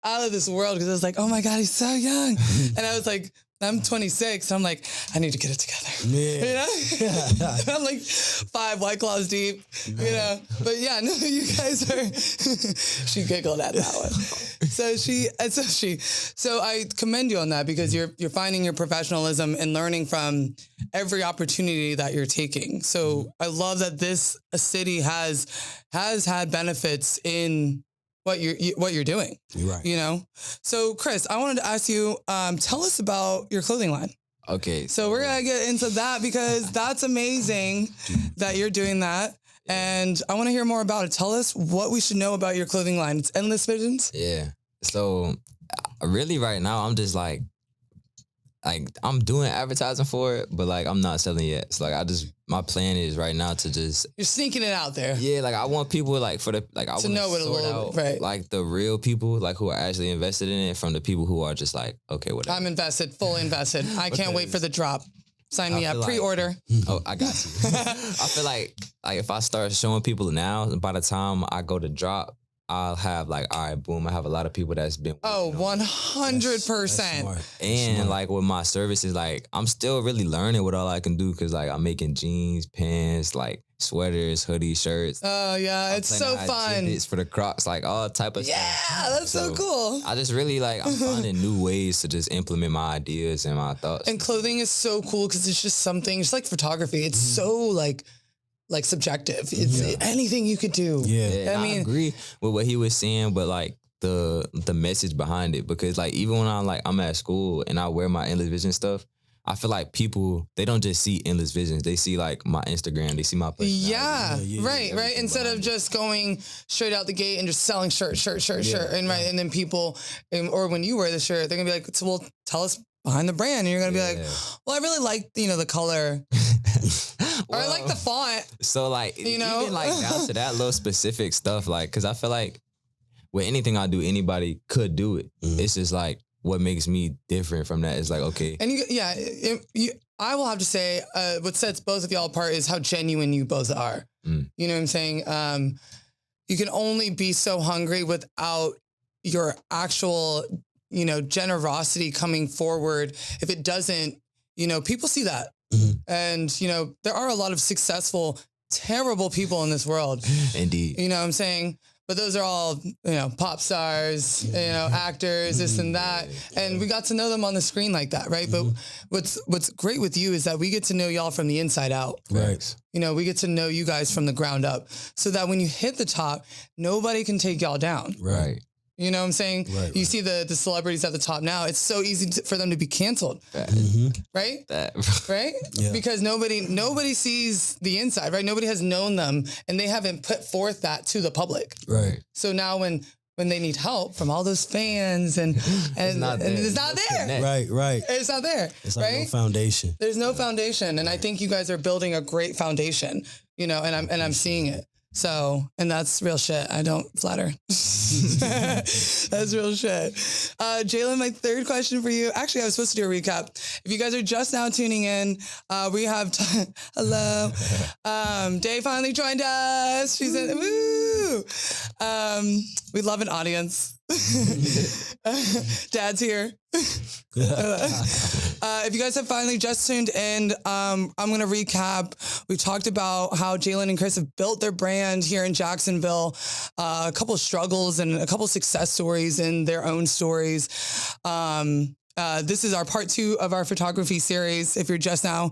Speaker 1: out of this world because I was like, oh my God, he's so young. And I was like, I'm 26. So I'm like, I need to get it together.
Speaker 2: Yeah.
Speaker 1: You know? I'm like 5 White Claws deep, you know? But yeah, no, you guys are, she giggled at that one. So I commend you on that because you're finding your professionalism and learning from every opportunity that you're taking. So I love that this city has had benefits in what you're doing.
Speaker 2: You're right.
Speaker 1: You know? So Kris, I wanted to ask you, tell us about your clothing line.
Speaker 3: Okay.
Speaker 1: So we're going to get into that because that's amazing that you're doing that. And I want to hear more about it. Tell us what we should know about your clothing line. It's Endless Visions.
Speaker 3: Yeah. So really right now, I'm just like I'm doing advertising for it, but like I'm not selling yet. So like my plan is right now to just
Speaker 1: You're sneaking it out there.
Speaker 3: yeah, like I want people like I want
Speaker 1: know it a
Speaker 3: sort
Speaker 1: little
Speaker 3: out
Speaker 1: bit, right.
Speaker 3: like the real people like who are actually invested in it from the people who are just like okay whatever.
Speaker 1: I'm invested, fully invested. I can't wait for the drop. Sign me up,
Speaker 3: feel like-
Speaker 1: pre-order.
Speaker 3: Oh, I got you. I feel like if I start showing people now, by the time I go to drop, I'll have like, all right, boom, I have a lot of people that's been
Speaker 1: Oh,
Speaker 3: working on it.
Speaker 1: 100%.
Speaker 2: Smart.
Speaker 3: And like with my services, like I'm still really learning what all I can do because like I'm making jeans, pants, like sweaters, hoodies, shirts.
Speaker 1: Oh yeah, it's so fun.
Speaker 3: It's for the Crocs, like all type of
Speaker 1: Yeah,
Speaker 3: stuff.
Speaker 1: that's so cool.
Speaker 3: I just really like I'm finding new ways to just implement my ideas and my thoughts.
Speaker 1: And clothing is so cool because it's just something, just like photography. It's so like subjective. It's anything you could do.
Speaker 2: Yeah.
Speaker 3: Yeah,
Speaker 1: I mean-
Speaker 3: agree with what he was saying, but like the message behind it, because like even when I'm at school and I wear my Endless Vision stuff, I feel like people, they don't just see Endless Visions. They see like my Instagram. They see my personality.
Speaker 2: Yeah,
Speaker 1: Right.
Speaker 3: everything
Speaker 1: Instead of
Speaker 3: behind
Speaker 1: just going straight out the gate and just selling shirt. And right. And then people, or when you wear the shirt, they're gonna be like, so well, tell us behind the brand. And you're gonna be like, well, I really like, the color. Or I like the font.
Speaker 3: So like,
Speaker 1: You know?
Speaker 3: even like down to that little specific stuff, like, cause I feel like with anything I do, anybody could do it. It's just like, what makes me different from that is like, okay.
Speaker 1: And I will have to say, what sets both of y'all apart is how genuine you both are. You know what I'm saying? You can only be so hungry without your actual, generosity coming forward. If it doesn't, people see that. And, there are a lot of successful, terrible people in this world.
Speaker 3: Indeed.
Speaker 1: You know what I'm saying? But those are all, pop stars, actors, this and that. And we got to know them on the screen like that, right? But what's great with you is that we get to know y'all from the inside out.
Speaker 2: Right.
Speaker 1: We get to know you guys from the ground up so that when you hit the top, nobody can take y'all down.
Speaker 3: Right.
Speaker 1: You know what I'm saying?
Speaker 2: Right,
Speaker 1: You see the celebrities at the top now, it's so easy for them to be canceled, right? Right?
Speaker 2: Yeah.
Speaker 1: Because nobody sees the inside, right? Nobody has known them and they haven't put forth that to the public.
Speaker 2: Right.
Speaker 1: So now when they need help from all those fans and it's not there.
Speaker 2: Right.
Speaker 1: It's not there.
Speaker 2: It's like
Speaker 1: right?
Speaker 2: no foundation.
Speaker 1: There's no foundation. And I think you guys are building a great foundation, and I'm seeing it. So, and that's real shit. I don't flatter. That's real shit. Jahlyn, my third question for you. Actually, I was supposed to do a recap. If you guys are just now tuning in, we have, hello. Day finally joined us. She's in, woo. We love an audience. Dad's here. If you guys have finally just tuned in, I'm going to recap. We talked about how Jahlyn and Kris have built their brand here in Jacksonville, a couple of struggles and a couple of success stories in their own stories. This is our part 2 of our photography series. If you're just now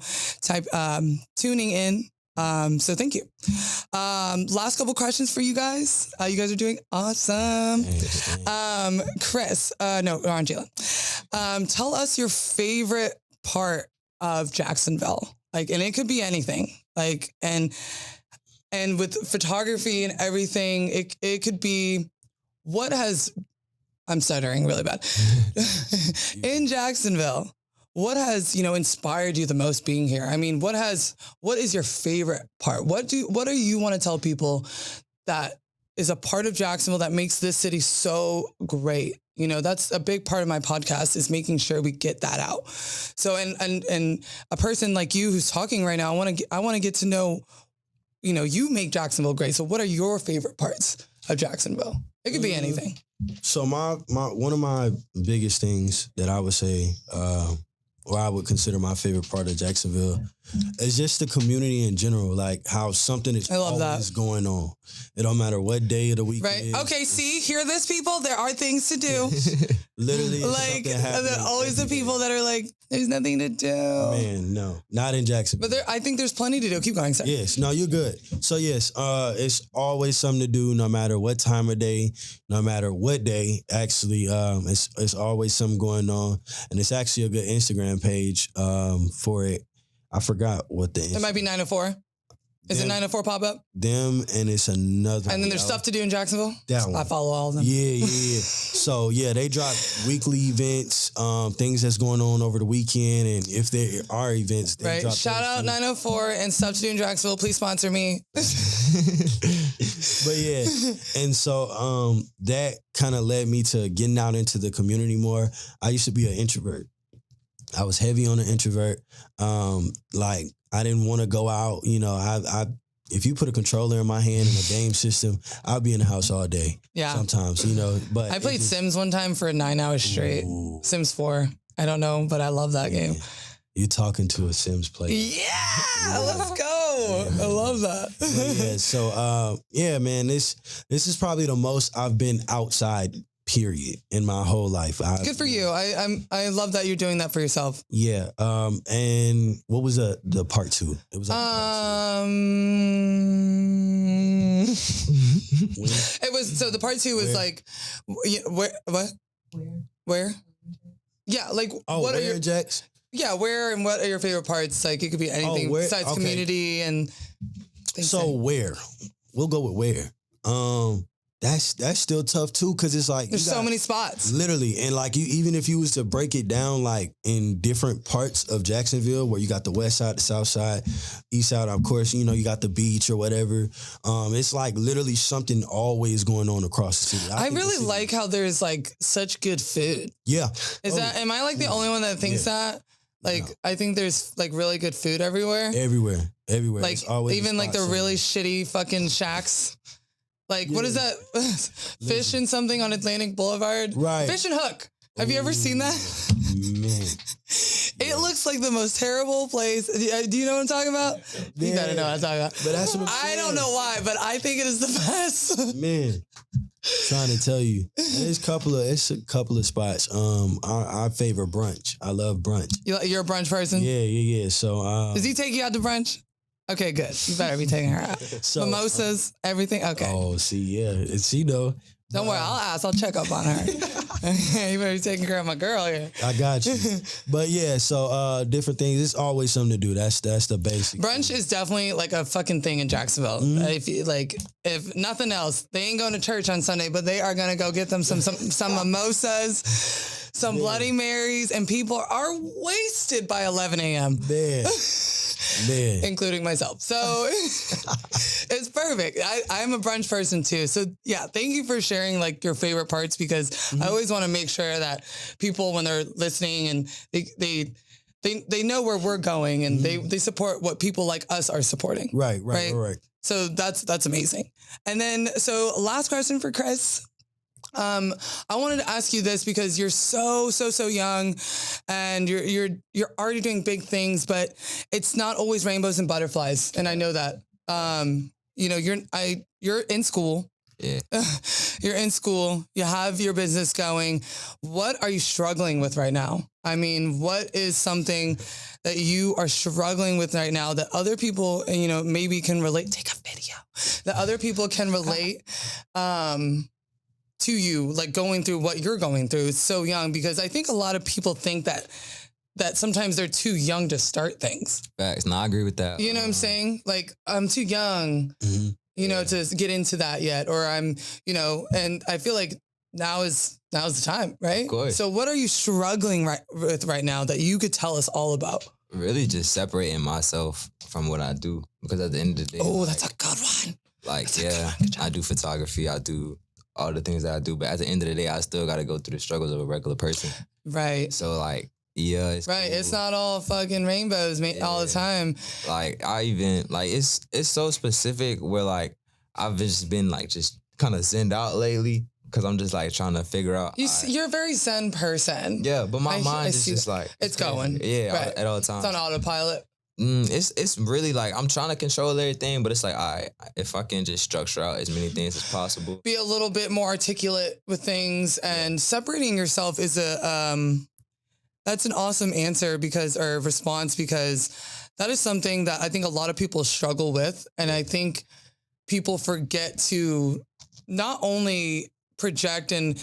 Speaker 1: tuning in. So thank you. Last couple questions for you guys. You guys are doing awesome. Kris, no, we're on Jahlyn. Tell us your favorite part of Jacksonville. And it could be anything. And And with photography and everything, it could be I'm stuttering really bad. In Jacksonville, what has, inspired you the most being here? I mean, what is your favorite part? What do you want to tell people that is a part of Jacksonville that makes this city so great? That's a big part of my podcast, is making sure we get that out. So, and a person like you who's talking right now, I want to get to know, you make Jacksonville great. So what are your favorite parts of Jacksonville? It could be anything.
Speaker 2: So one of my biggest things that I would say, or I would consider my favorite part of Jacksonville, is just the community in general, like how something is always going on. It don't matter what day of the week
Speaker 1: right.
Speaker 2: it is.
Speaker 1: Okay, see, hear this, people? There are things to do.
Speaker 2: Literally,
Speaker 1: like, there are always the people that are like, there's nothing to do.
Speaker 2: Man, no, not in Jacksonville.
Speaker 1: But I think there's plenty to do. Keep going, sir.
Speaker 2: Yes, no, you're good. So yes, it's always something to do, no matter what time of day, no matter what day. Actually, it's always something going on, and it's actually a good Instagram page for it. I forgot what
Speaker 1: It might be 904. Is it 904 pop up?
Speaker 2: Them, and it's another.
Speaker 1: And then there's stuff to do in Jacksonville.
Speaker 2: That one.
Speaker 1: I follow all of them.
Speaker 2: Yeah. So yeah, they drop weekly events, things that's going on over the weekend, and if there are events, they drop.
Speaker 1: Shout out 904 and stuff to do in Jacksonville. Please sponsor me.
Speaker 2: But yeah, and so that kind of led me to getting out into the community more. I used to be an introvert. I was heavy on the introvert. Like I didn't want to go out. If you put a controller in my hand and a game system, I'll be in the house all day.
Speaker 1: Yeah.
Speaker 2: Sometimes, but
Speaker 1: I played Sims one time for 9 hours straight.
Speaker 2: Ooh.
Speaker 1: Sims 4. I don't know, but I love that game.
Speaker 2: You're talking to a Sims player.
Speaker 1: Yeah, let's go. I love that.
Speaker 2: Yeah. So, man, this is probably the most I've been outside, period, in my whole life.
Speaker 1: Good for you. I love that you're doing that for yourself.
Speaker 2: Yeah. And what was the part 2? It was
Speaker 1: it was, so the part 2 was like, where? Yeah, like
Speaker 2: what are your Jax?
Speaker 1: Yeah, where and what are your favorite parts? Like it could be anything besides community and things.
Speaker 2: So where? We'll go with where. That's still tough too, because it's like
Speaker 1: there's so many spots.
Speaker 2: Literally. And like even if you was to break it down like in different parts of Jacksonville, where you got the west side, the south side, east side, of course, you got the beach or whatever. It's like literally something always going on across the city.
Speaker 1: I really like how there's like such good food.
Speaker 2: Yeah.
Speaker 1: Am I like the only one that thinks that? Like, no. I think there's like really good food everywhere.
Speaker 2: Everywhere.
Speaker 1: Like
Speaker 2: it's always
Speaker 1: even like the really shitty fucking shacks. Like, what is that? Fish and something on Atlantic Boulevard?
Speaker 2: Right.
Speaker 1: Fish and Hook. Have you ever seen that?
Speaker 2: Man.
Speaker 1: It looks like the most terrible place. Do you know what I'm talking about? Yeah. You better know what I'm talking about. But that's what I'm saying. I don't know why, but I think it is the best.
Speaker 2: Man. Trying to tell you. It's a couple of spots. I favor brunch. I love brunch.
Speaker 1: You're a brunch person?
Speaker 2: Yeah. So
Speaker 1: does he take you out to brunch? Okay, good. You better be taking her out. So, mimosas, everything. Okay.
Speaker 2: Oh, see, yeah. She know.
Speaker 1: Don't worry, I'll ask. I'll check up on her. You better be taking care of my girl here.
Speaker 2: I got you. But yeah, so different things. It's always something to do. That's the basic.
Speaker 1: Brunch is definitely like a fucking thing in Jacksonville. Mm-hmm. If nothing else, they ain't going to church on Sunday, but they are gonna go get them some mimosas, some Bloody Marys, and people are wasted by 11 a.m.
Speaker 2: Man.
Speaker 1: Including myself. So it's perfect. I'm a brunch person too. So yeah, thank you for sharing like your favorite parts, because I always want to make sure that people, when they're listening and they know where we're going and they support what people like us are supporting.
Speaker 2: Right.
Speaker 1: So that's amazing. And then, so last question for Kris. I wanted to ask you this because you're so young and you're already doing big things, but it's not always rainbows and butterflies. And I know that, you're in school.
Speaker 3: Yeah.
Speaker 1: You're in school. You have your business going. What are you struggling with right now? I mean, what is something that you are struggling with right now that other people, maybe can relate? Take a video. That other people can relate, to you, like going through what you're going through. It's so young, because I think a lot of people think that that sometimes they're too young to start things.
Speaker 3: Facts. No, I agree with that.
Speaker 1: You know what I'm saying? Like, I'm too young, you know, to get into that yet. Or I'm, you know, and I feel like now's the time, right?
Speaker 3: Of course.
Speaker 1: So what are you struggling with right now that you could tell us all about?
Speaker 3: Really just separating myself from what I do. Because at the end of the day.
Speaker 1: Oh,
Speaker 3: like,
Speaker 1: that's a good one.
Speaker 3: Like, I do photography. I do all the things that I do. But at the end of the day, I still got to go through the struggles of a regular person.
Speaker 1: Right.
Speaker 3: So, like, yeah. It's
Speaker 1: right.
Speaker 3: cool.
Speaker 1: It's not all fucking rainbows all the time.
Speaker 3: Like, it's so specific where, like, I've just been, like, just kind of zenned out lately. Because I'm just, like, trying to figure out.
Speaker 1: You're a very zen person.
Speaker 3: Yeah, but my mind is just, like.
Speaker 1: It's going.
Speaker 3: Yeah,
Speaker 1: right.
Speaker 3: at all times.
Speaker 1: It's on autopilot.
Speaker 3: It's really like I'm trying to control everything, but it's like, all right, if I can just structure out as many things as possible.
Speaker 1: Be a little bit more articulate with things, and separating yourself is that's an awesome answer or response, because that is something that I think a lot of people struggle with. And I think people forget to not only project and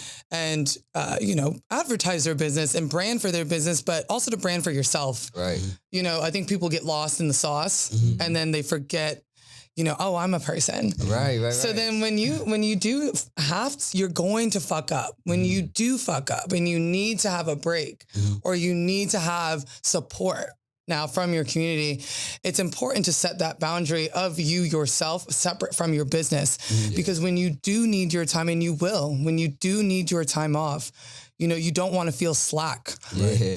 Speaker 1: you know, advertise their business and brand for their business, but also to brand for yourself.
Speaker 3: Right.
Speaker 1: You know, I think people get lost in the sauce and then they forget, you know, oh, I'm a person.
Speaker 3: Right.
Speaker 1: So then when you do you're going to fuck up. When you do fuck up and you need to have a break or you need to have support now from your community, it's important to set that boundary of you yourself separate from your business. Because when you do need your time, and you will, when you do need your time off, you know, you don't want to feel slack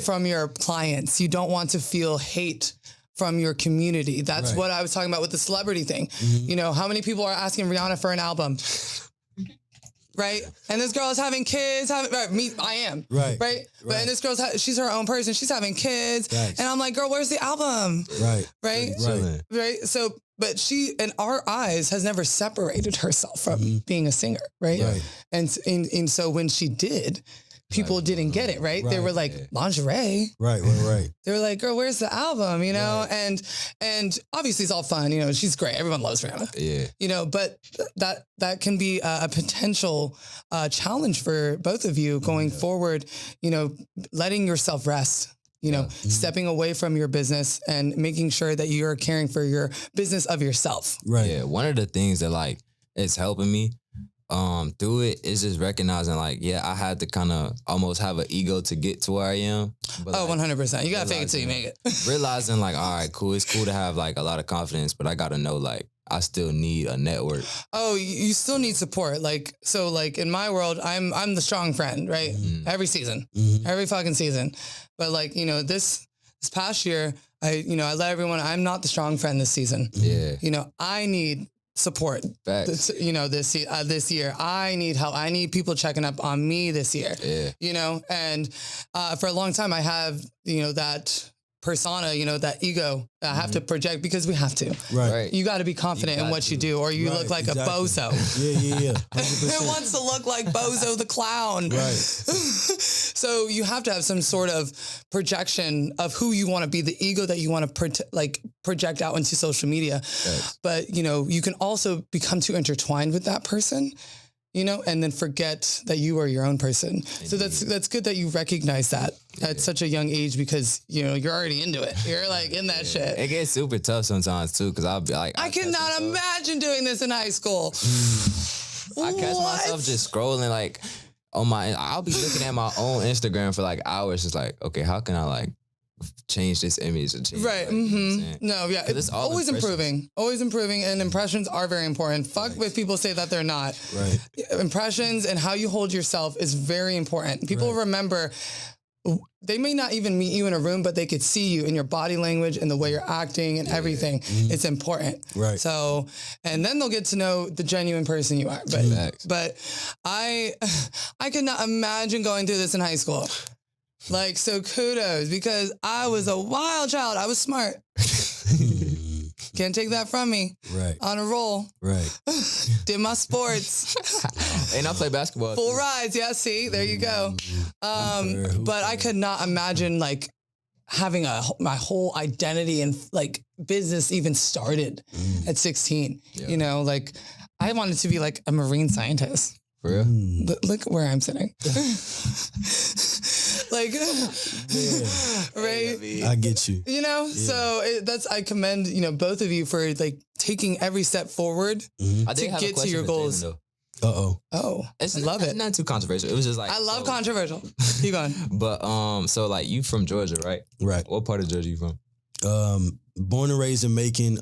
Speaker 1: from your clients. You don't want to feel hate from your community. That's what I was talking about with the celebrity thing. You know, how many people are asking Rihanna for an album? Right. And this girl is having kids. I am. Right. But and this girl's she's her own person. She's having kids. And I'm like, girl, where's the album? Right. So, but she, in our eyes, has never separated herself from being a singer. Right. And so when she did, people didn't get it, right? They were like, lingerie. Right. They were like, girl, where's the album? You know, and obviously it's all fun. You know, she's great. Everyone loves Rihanna. Yeah. You know, but that can be a potential challenge for both of you going forward, you know, letting yourself rest. You know, stepping away from your business and making sure that you're caring for your business of yourself.
Speaker 3: Right. Yeah. One of the things that like is helping me through it is just recognizing like, I had to kind of almost have an ego to get to where I am. But
Speaker 1: 100%. You gotta fake it till you make it.
Speaker 3: Realizing like, all right, cool. It's cool to have like a lot of confidence, but I gotta know like I still need a network. Oh, you still need support. Like, so like in my world, I'm the strong friend, right? Every season, every fucking season. But like, you know, this past year, I let everyone, I'm not the strong friend this season. Yeah. You know, I need support. This year I need help. I need people checking up on me this year. Yeah. You know, and for a long time I have, you know, that persona, you know, that ego that I have to project because we have to. Right. You got to be confident in what you do, or you look like a bozo. Yeah. 100%. Who wants to look like Bozo the clown? Right. So you have to have some sort of projection of who you want to be, the ego that you want to project out into social media. Right. But, you know, you can also become too intertwined with that person, you know, and then forget that you are your own person. Indeed. So that's good that you recognize that at such a young age, because, you know, you're already into it. You're like in that shit. It gets super tough sometimes too, because I'll be like, I cannot imagine doing this in high school. I catch myself just scrolling like on I'll be looking at my own Instagram for like hours. It's like, okay, how can I like change this image and change right. No, yeah. It's always improving. Always improving, and impressions are very important. Fuck if people say that they're not. Right. Impressions and how you hold yourself is very important. People remember, they may not even meet you in a room, but they could see you in your body language and the way you're acting and everything. It's important. Right. So, and then they'll get to know the genuine person you are. But I could not imagine going through this in high school. Like, so kudos, because I was a wild child. I was smart. Can't take that from me. Right. On a roll. Right. Did my sports. And I play basketball. Full rides. Yeah, see, there you go. But I could not imagine like having my whole identity and like business even started at 16. Yeah. You know, like I wanted to be like a marine scientist. For real? Look where I'm sitting.
Speaker 1: Like, right?
Speaker 2: I get you.
Speaker 1: You know, so I commend, you know, both of you for like taking every step forward
Speaker 3: I
Speaker 1: to get to your goals.
Speaker 2: Uh-oh.
Speaker 1: Oh, I love it.
Speaker 3: Not too controversial. It was just like
Speaker 1: I love controversial. Keep going.
Speaker 3: But so like you from Georgia, right?
Speaker 2: Right.
Speaker 3: What part of Georgia you from?
Speaker 2: Born and raised in Macon,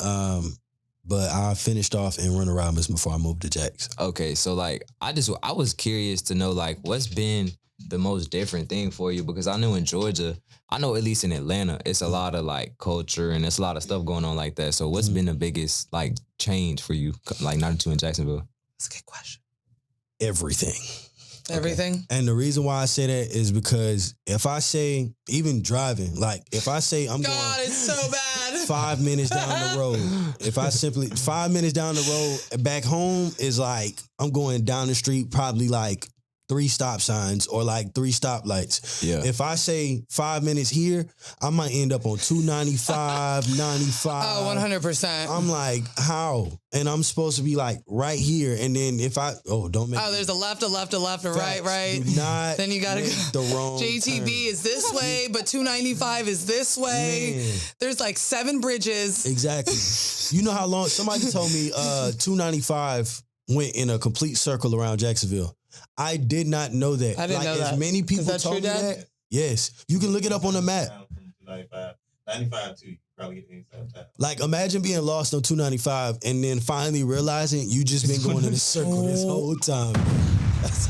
Speaker 2: but I finished off in Runner Robins before I moved to Jacks.
Speaker 3: Okay, so like I was curious to know like what's been the most different thing for you, because I know in Georgia, I know at least in Atlanta, it's a lot of like culture and there's a lot of stuff going on like that. So what's been the biggest like change for you, like now that you're in Jacksonville?
Speaker 1: That's a good question.
Speaker 2: Everything.
Speaker 1: Everything.
Speaker 2: Okay. And the reason why I say that is because if I say, even driving, like if I say I'm
Speaker 1: God,
Speaker 2: going
Speaker 1: it's so bad.
Speaker 2: 5 minutes down the road, if I simply 5 minutes down the road back home is like I'm going down the street probably like 3 stop signs or like 3 stoplights.
Speaker 3: Yeah.
Speaker 2: If I say 5 minutes here, I might end up on 295, 95.
Speaker 1: Oh, 100%.
Speaker 2: I'm like, how? And I'm supposed to be like right here. And then if don't make
Speaker 1: there's a left, a right.
Speaker 2: Do not
Speaker 1: Then you gotta
Speaker 2: make
Speaker 1: go.
Speaker 2: the wrong
Speaker 1: JTB
Speaker 2: turn.
Speaker 1: is this way, but 295 is this way.
Speaker 2: Man.
Speaker 1: There's like 7 bridges.
Speaker 2: Exactly. You know how long somebody told me 295 went in a complete circle around Jacksonville. I did not know that.
Speaker 1: I didn't know that.
Speaker 2: As many people
Speaker 1: that
Speaker 2: told
Speaker 1: true,
Speaker 2: me
Speaker 1: Dad?
Speaker 2: that. Yes. You can look it up on the map.
Speaker 4: 95 too. You probably get any time.
Speaker 2: Like imagine being lost on 295 and then finally realizing you just been going in a circle this whole time.
Speaker 1: That's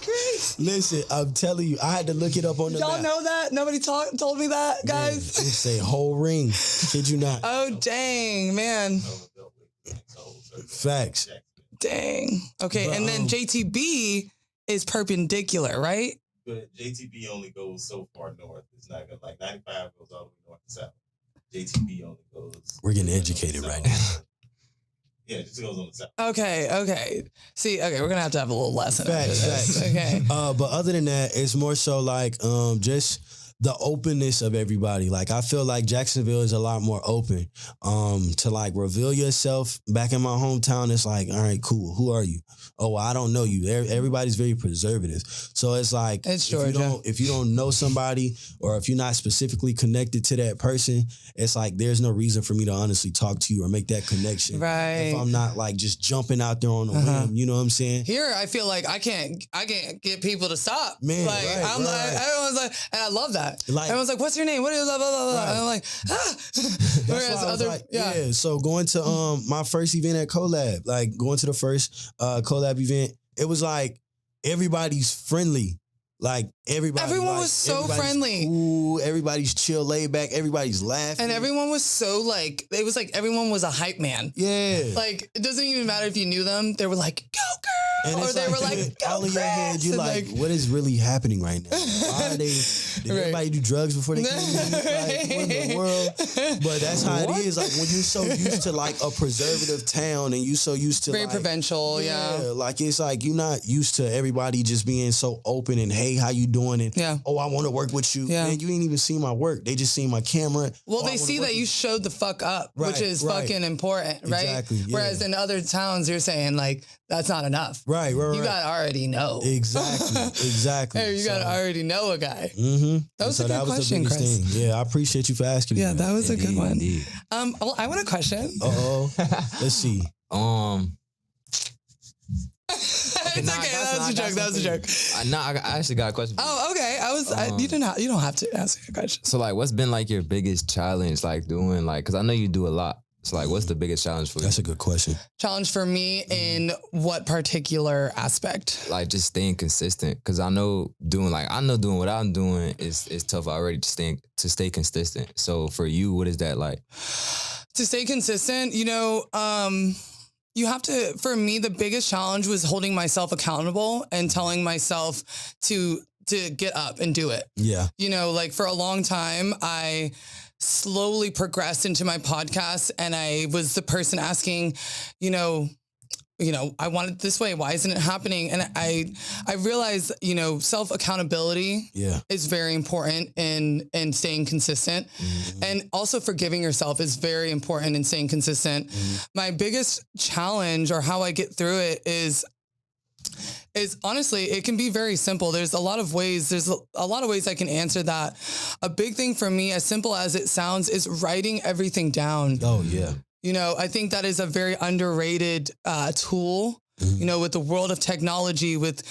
Speaker 1: great.
Speaker 2: Listen, I'm telling you, I had to look it up on the
Speaker 1: Y'all
Speaker 2: map.
Speaker 1: know that? Nobody told me that, guys?
Speaker 2: Man, it's a whole ring. Kid you not.
Speaker 1: Oh, dang, man.
Speaker 2: Facts.
Speaker 1: Dang. Okay,
Speaker 2: But,
Speaker 1: and then JTB is perpendicular, right?
Speaker 4: But JTB only goes so far north. It's not gonna like 95 goes all the way north to south. JTB only goes.
Speaker 2: We're getting educated right now.
Speaker 4: Yeah, it just goes on the south.
Speaker 1: Okay. See, okay, we're gonna have to have a little lesson. after
Speaker 2: Facts,
Speaker 1: this.
Speaker 2: facts.
Speaker 1: Okay.
Speaker 2: But other than that, it's more so like just the openness of everybody. Like I feel like Jacksonville is a lot more open. To like reveal yourself back in my hometown, it's like, all right, cool. Who are you? Oh, well, I don't know you. Everybody's very preservative. So it's like
Speaker 1: It's Georgia.
Speaker 2: if you don't know somebody or if you're not specifically connected to that person, it's like there's no reason for me to honestly talk to you or make that connection.
Speaker 1: Right.
Speaker 2: If I'm not like just jumping out there on a whim, you know what I'm saying?
Speaker 1: Here, I feel like I can't get people to stop.
Speaker 2: Man,
Speaker 1: like
Speaker 2: right,
Speaker 1: I'm like,
Speaker 2: right.
Speaker 1: everyone's like, and I love that.
Speaker 2: Like-
Speaker 1: Everyone's like, "What's your name? What is blah blah blah blah?"
Speaker 2: Right.
Speaker 1: And I'm like,
Speaker 2: That's
Speaker 1: whereas
Speaker 2: why I was
Speaker 1: other,
Speaker 2: like,
Speaker 1: yeah.
Speaker 2: So going to my first event at Collab, like going to the first Collab event, it was like everybody's friendly. Like
Speaker 1: Everyone was so
Speaker 2: everybody's
Speaker 1: friendly.
Speaker 2: cool, everybody's chill, laid back, everybody's laughing.
Speaker 1: And everyone was so like, it was like everyone was a hype man.
Speaker 2: Yeah.
Speaker 1: Like it doesn't even matter if you knew them. They were like, "Go girl,"
Speaker 2: And
Speaker 1: or
Speaker 2: it's
Speaker 1: they were like, "Go
Speaker 2: all in your head,
Speaker 1: Kris,"
Speaker 2: you're
Speaker 1: and,
Speaker 2: like, what is really happening right now? Why are they? Did
Speaker 1: Right.
Speaker 2: everybody do drugs before they came in? Like, what in the world? But that's how it is. Like when you're so used to like a preservative town and you so used to
Speaker 1: very
Speaker 2: like,
Speaker 1: provincial, yeah.
Speaker 2: Like it's like you're not used to everybody just being so open and hey, how you doing? And
Speaker 1: Yeah.
Speaker 2: oh, I want to work with you.
Speaker 1: Yeah.
Speaker 2: Man, you ain't even seen my work. They just seen my camera.
Speaker 1: Well,
Speaker 2: Oh, I
Speaker 1: they
Speaker 2: wanna
Speaker 1: see
Speaker 2: work
Speaker 1: that you
Speaker 2: with
Speaker 1: showed the fuck up, which
Speaker 2: Right,
Speaker 1: is
Speaker 2: right.
Speaker 1: fucking important, right?
Speaker 2: Exactly, yeah.
Speaker 1: Whereas in other towns, you're saying like that's not enough.
Speaker 2: Right.
Speaker 1: You gotta already know.
Speaker 2: Exactly.
Speaker 1: Hey, you gotta already know a guy.
Speaker 2: Mm-hmm.
Speaker 1: That was a good question,
Speaker 2: the biggest
Speaker 1: Kris.
Speaker 2: thing. Yeah, I appreciate you for asking.
Speaker 1: Yeah,
Speaker 2: me
Speaker 1: that was a good one.
Speaker 3: Indeed.
Speaker 1: Well, I want a question.
Speaker 2: Uh-oh. Let's see.
Speaker 1: It's okay. That was a joke. That was a joke.
Speaker 3: I actually got a question.
Speaker 1: Oh, okay. You don't have to ask a question.
Speaker 3: So like, what's been like your biggest challenge, like doing like, cause I know you do a lot. So like, what's the biggest challenge for you?
Speaker 2: That's a good question.
Speaker 1: Challenge for me in what particular aspect?
Speaker 3: Like just staying consistent. Cause I know doing what I'm doing is tough already to stay consistent. So for you, what is that like?
Speaker 1: To stay consistent, you have to, for me, the biggest challenge was holding myself accountable and telling myself to get up and do it.
Speaker 2: Yeah.
Speaker 1: Like for a long time, I slowly progressed into my podcast and I was the person asking, I want it this way. Why isn't it happening? And I realized, self accountability is very important in staying consistent. Mm-hmm. And also forgiving yourself is very important in staying consistent. Mm-hmm. My biggest challenge or how I get through it is Is honestly, it can be very simple. There's a lot of ways. There's a lot of ways I can answer that. A big thing for me, as simple as it sounds, is writing everything down.
Speaker 2: Oh, yeah.
Speaker 1: You know, I think that is a very underrated tool, you know, with the world of technology, with,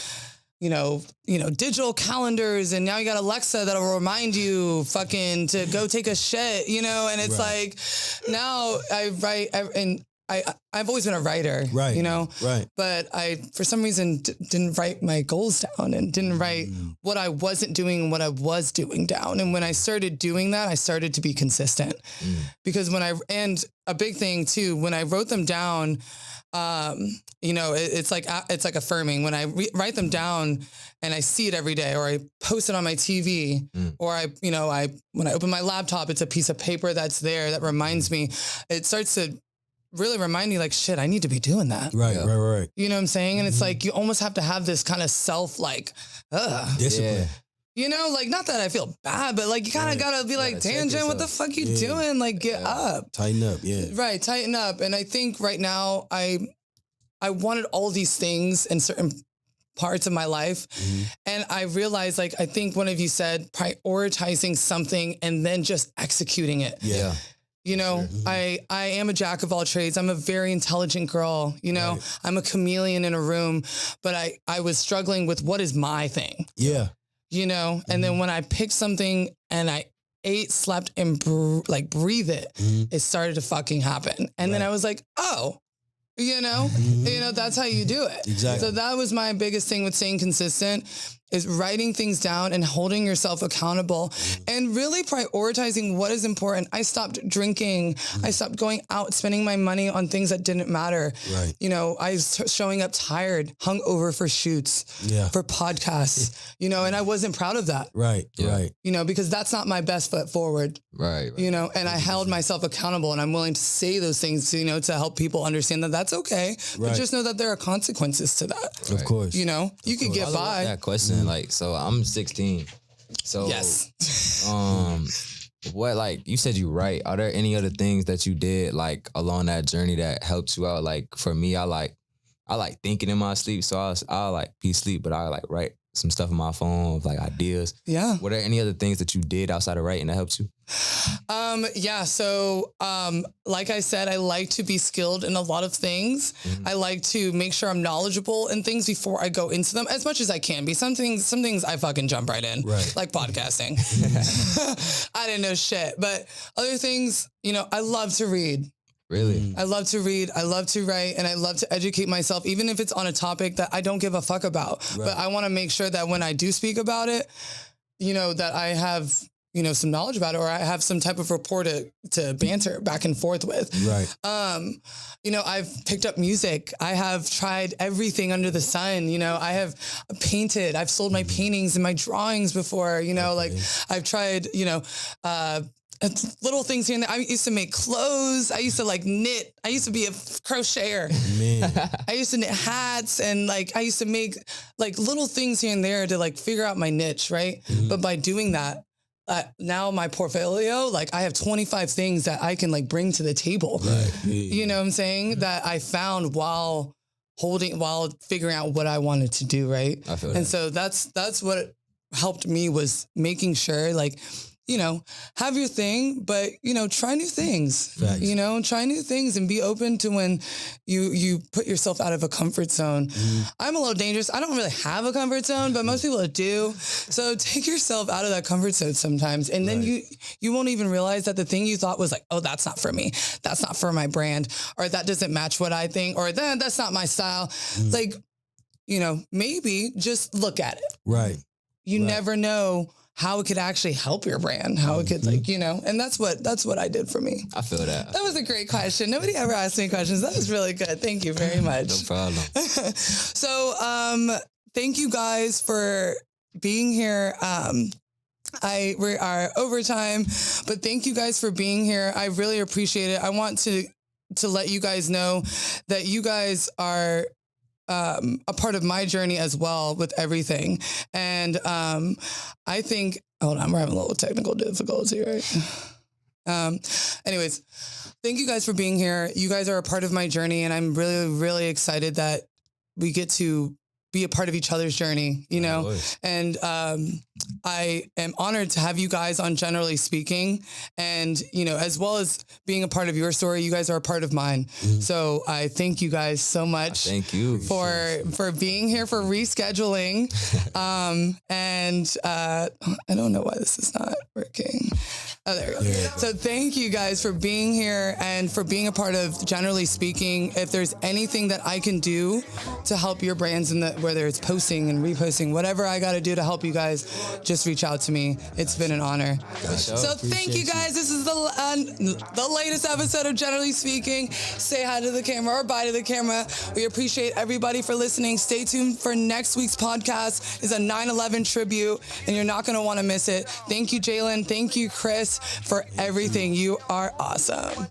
Speaker 1: you know, digital calendars, and now you got Alexa that'll remind you fucking to go take a shit, you know, and it's like, now I write, and I've always been a writer,
Speaker 2: Right.
Speaker 1: you know,
Speaker 2: Right.
Speaker 1: but I, for some reason, didn't write my goals down and didn't write what I wasn't doing and what I was doing down. And when I started doing that, I started to be consistent because and a big thing too, when I wrote them down, you know, it's like affirming when I write them down and I see it every day, or I post it on my TV, or when I open my laptop, it's a piece of paper that's there that reminds me. It starts to really remind me, like, shit, I need to be doing that.
Speaker 2: Right.
Speaker 1: You know what I'm saying? And it's like, you almost have to have this kind of self, like,
Speaker 2: Discipline.
Speaker 3: Yeah.
Speaker 1: you know, like, not that I feel bad, but like, you kind of gotta be like, damn, Jen, what the fuck you doing? Like, get up.
Speaker 2: Tighten up. Yeah.
Speaker 1: Right. Tighten up. And I think right now I wanted all these things in certain parts of my life. And I realized, like, I think one of you said prioritizing something and then just executing it.
Speaker 2: Yeah.
Speaker 1: You know, I am a jack of all trades. I'm a very intelligent girl. You know, I'm a chameleon in a room, but I was struggling with what is my thing.
Speaker 2: Yeah.
Speaker 1: You know, and then when I picked something and I ate, slept, and breathe it, it started to fucking happen. And then I was like, oh, you know, that's how you do it.
Speaker 2: Exactly.
Speaker 1: So that was my biggest thing with staying consistent, is writing things down and holding yourself accountable and really prioritizing what is important. I stopped drinking. I stopped going out, spending my money on things that didn't matter.
Speaker 2: Right.
Speaker 1: You know, I was showing up tired, hungover for shoots, for podcasts, you know, and I wasn't proud of that.
Speaker 2: Right. Right.
Speaker 1: You know, because that's not my best foot forward.
Speaker 3: Right.
Speaker 1: You know, and I held myself accountable, and I'm willing to say those things to, you know, to help people understand that that's okay. But just know that there are consequences to that.
Speaker 2: Of course.
Speaker 1: You know, you could get by.
Speaker 3: That question, like, so I'm 16. So
Speaker 1: Yes.
Speaker 3: What, like, you said you write. Are there any other things that you did, like, along that journey that helped you out? Like, for me, I like thinking in my sleep. So I'll like be asleep, but I like write some stuff on my phone of like ideas.
Speaker 1: Yeah.
Speaker 3: Were there any other things that you did outside of writing that helped you?
Speaker 1: Yeah. So, like I said, I like to be skilled in a lot of things. I like to make sure I'm knowledgeable in things before I go into them as much as I can be. Some things I fucking jump right in, like podcasting. I didn't know shit, but other things, you know, I love to read.
Speaker 3: Really?
Speaker 1: I love to read, I love to write, and I love to educate myself, even if it's on a topic that I don't give a fuck about. But I want to make sure that when I do speak about it, you know, that I have, you know, some knowledge about it, or I have some type of rapport to banter back and forth with.
Speaker 2: Right.
Speaker 1: You know, I've picked up music. I have tried everything under the sun. You know, I have painted. I've sold my paintings and my drawings before. You know, like I've tried, you know, little things here and there. I used to make clothes. I used to like knit. I used to be a crocheter.
Speaker 2: Man.
Speaker 1: I used to knit hats, and like I used to make like little things here and there to like figure out my niche, right? But by doing that, now my portfolio, like I have 25 things that I can like bring to the table.
Speaker 2: Right.
Speaker 1: You know what I'm saying? That I found while figuring out what I wanted to do, right?
Speaker 3: I feel
Speaker 1: And
Speaker 3: that.
Speaker 1: so that's what helped me, was making sure, like, you know, have your thing, but, you know, try new things.
Speaker 2: Facts.
Speaker 1: You know, try new things and be open to when you put yourself out of a comfort zone. I'm a little dangerous. I don't really have a comfort zone, but most people do. So take yourself out of that comfort zone sometimes. And then you won't even realize that the thing you thought was like, oh, that's not for me. That's not for my brand. Or that doesn't match what I think. Or that's not my style. Like, you know, maybe just look at it.
Speaker 2: Right.
Speaker 1: You never know how it could actually help your brand, how it could, like, you know, and that's what I did for me.
Speaker 3: I feel that.
Speaker 1: That was a great question. Nobody ever asked me questions. That was really good. Thank you very much.
Speaker 3: No problem.
Speaker 1: So, thank you guys for being here. We are overtime, but thank you guys for being here. I really appreciate it. I want to let you guys know that you guys are a part of my journey as well with everything. And I think, hold on, we're having a little technical difficulty, right? Anyways, thank you guys for being here. You guys are a part of my journey, and I'm really, really excited that we get to be a part of each other's journey, you know?
Speaker 3: course.
Speaker 1: And I am honored to have you guys on Generally Speaking. And, you know, as well as being a part of your story, you guys are a part of mine. So I thank you guys so much.
Speaker 3: Thank you.
Speaker 1: For being here, for rescheduling. And I don't know why this is not working. Oh, there we go.
Speaker 2: Yeah.
Speaker 1: So thank you guys for being here and for being a part of Generally Speaking. If there's anything that I can do to help your brands, whether it's posting and reposting, whatever I got to do to help you guys, just reach out to me. It's been an honor. So thank you guys. This is the latest episode of Generally Speaking. Say hi to the camera or bye to the camera. We appreciate everybody for listening. Stay tuned for next week's podcast. It's a 9/11 tribute, and you're not going to want to miss it. Thank you, Jahlyn. Thank you, Kris, for everything. You are awesome.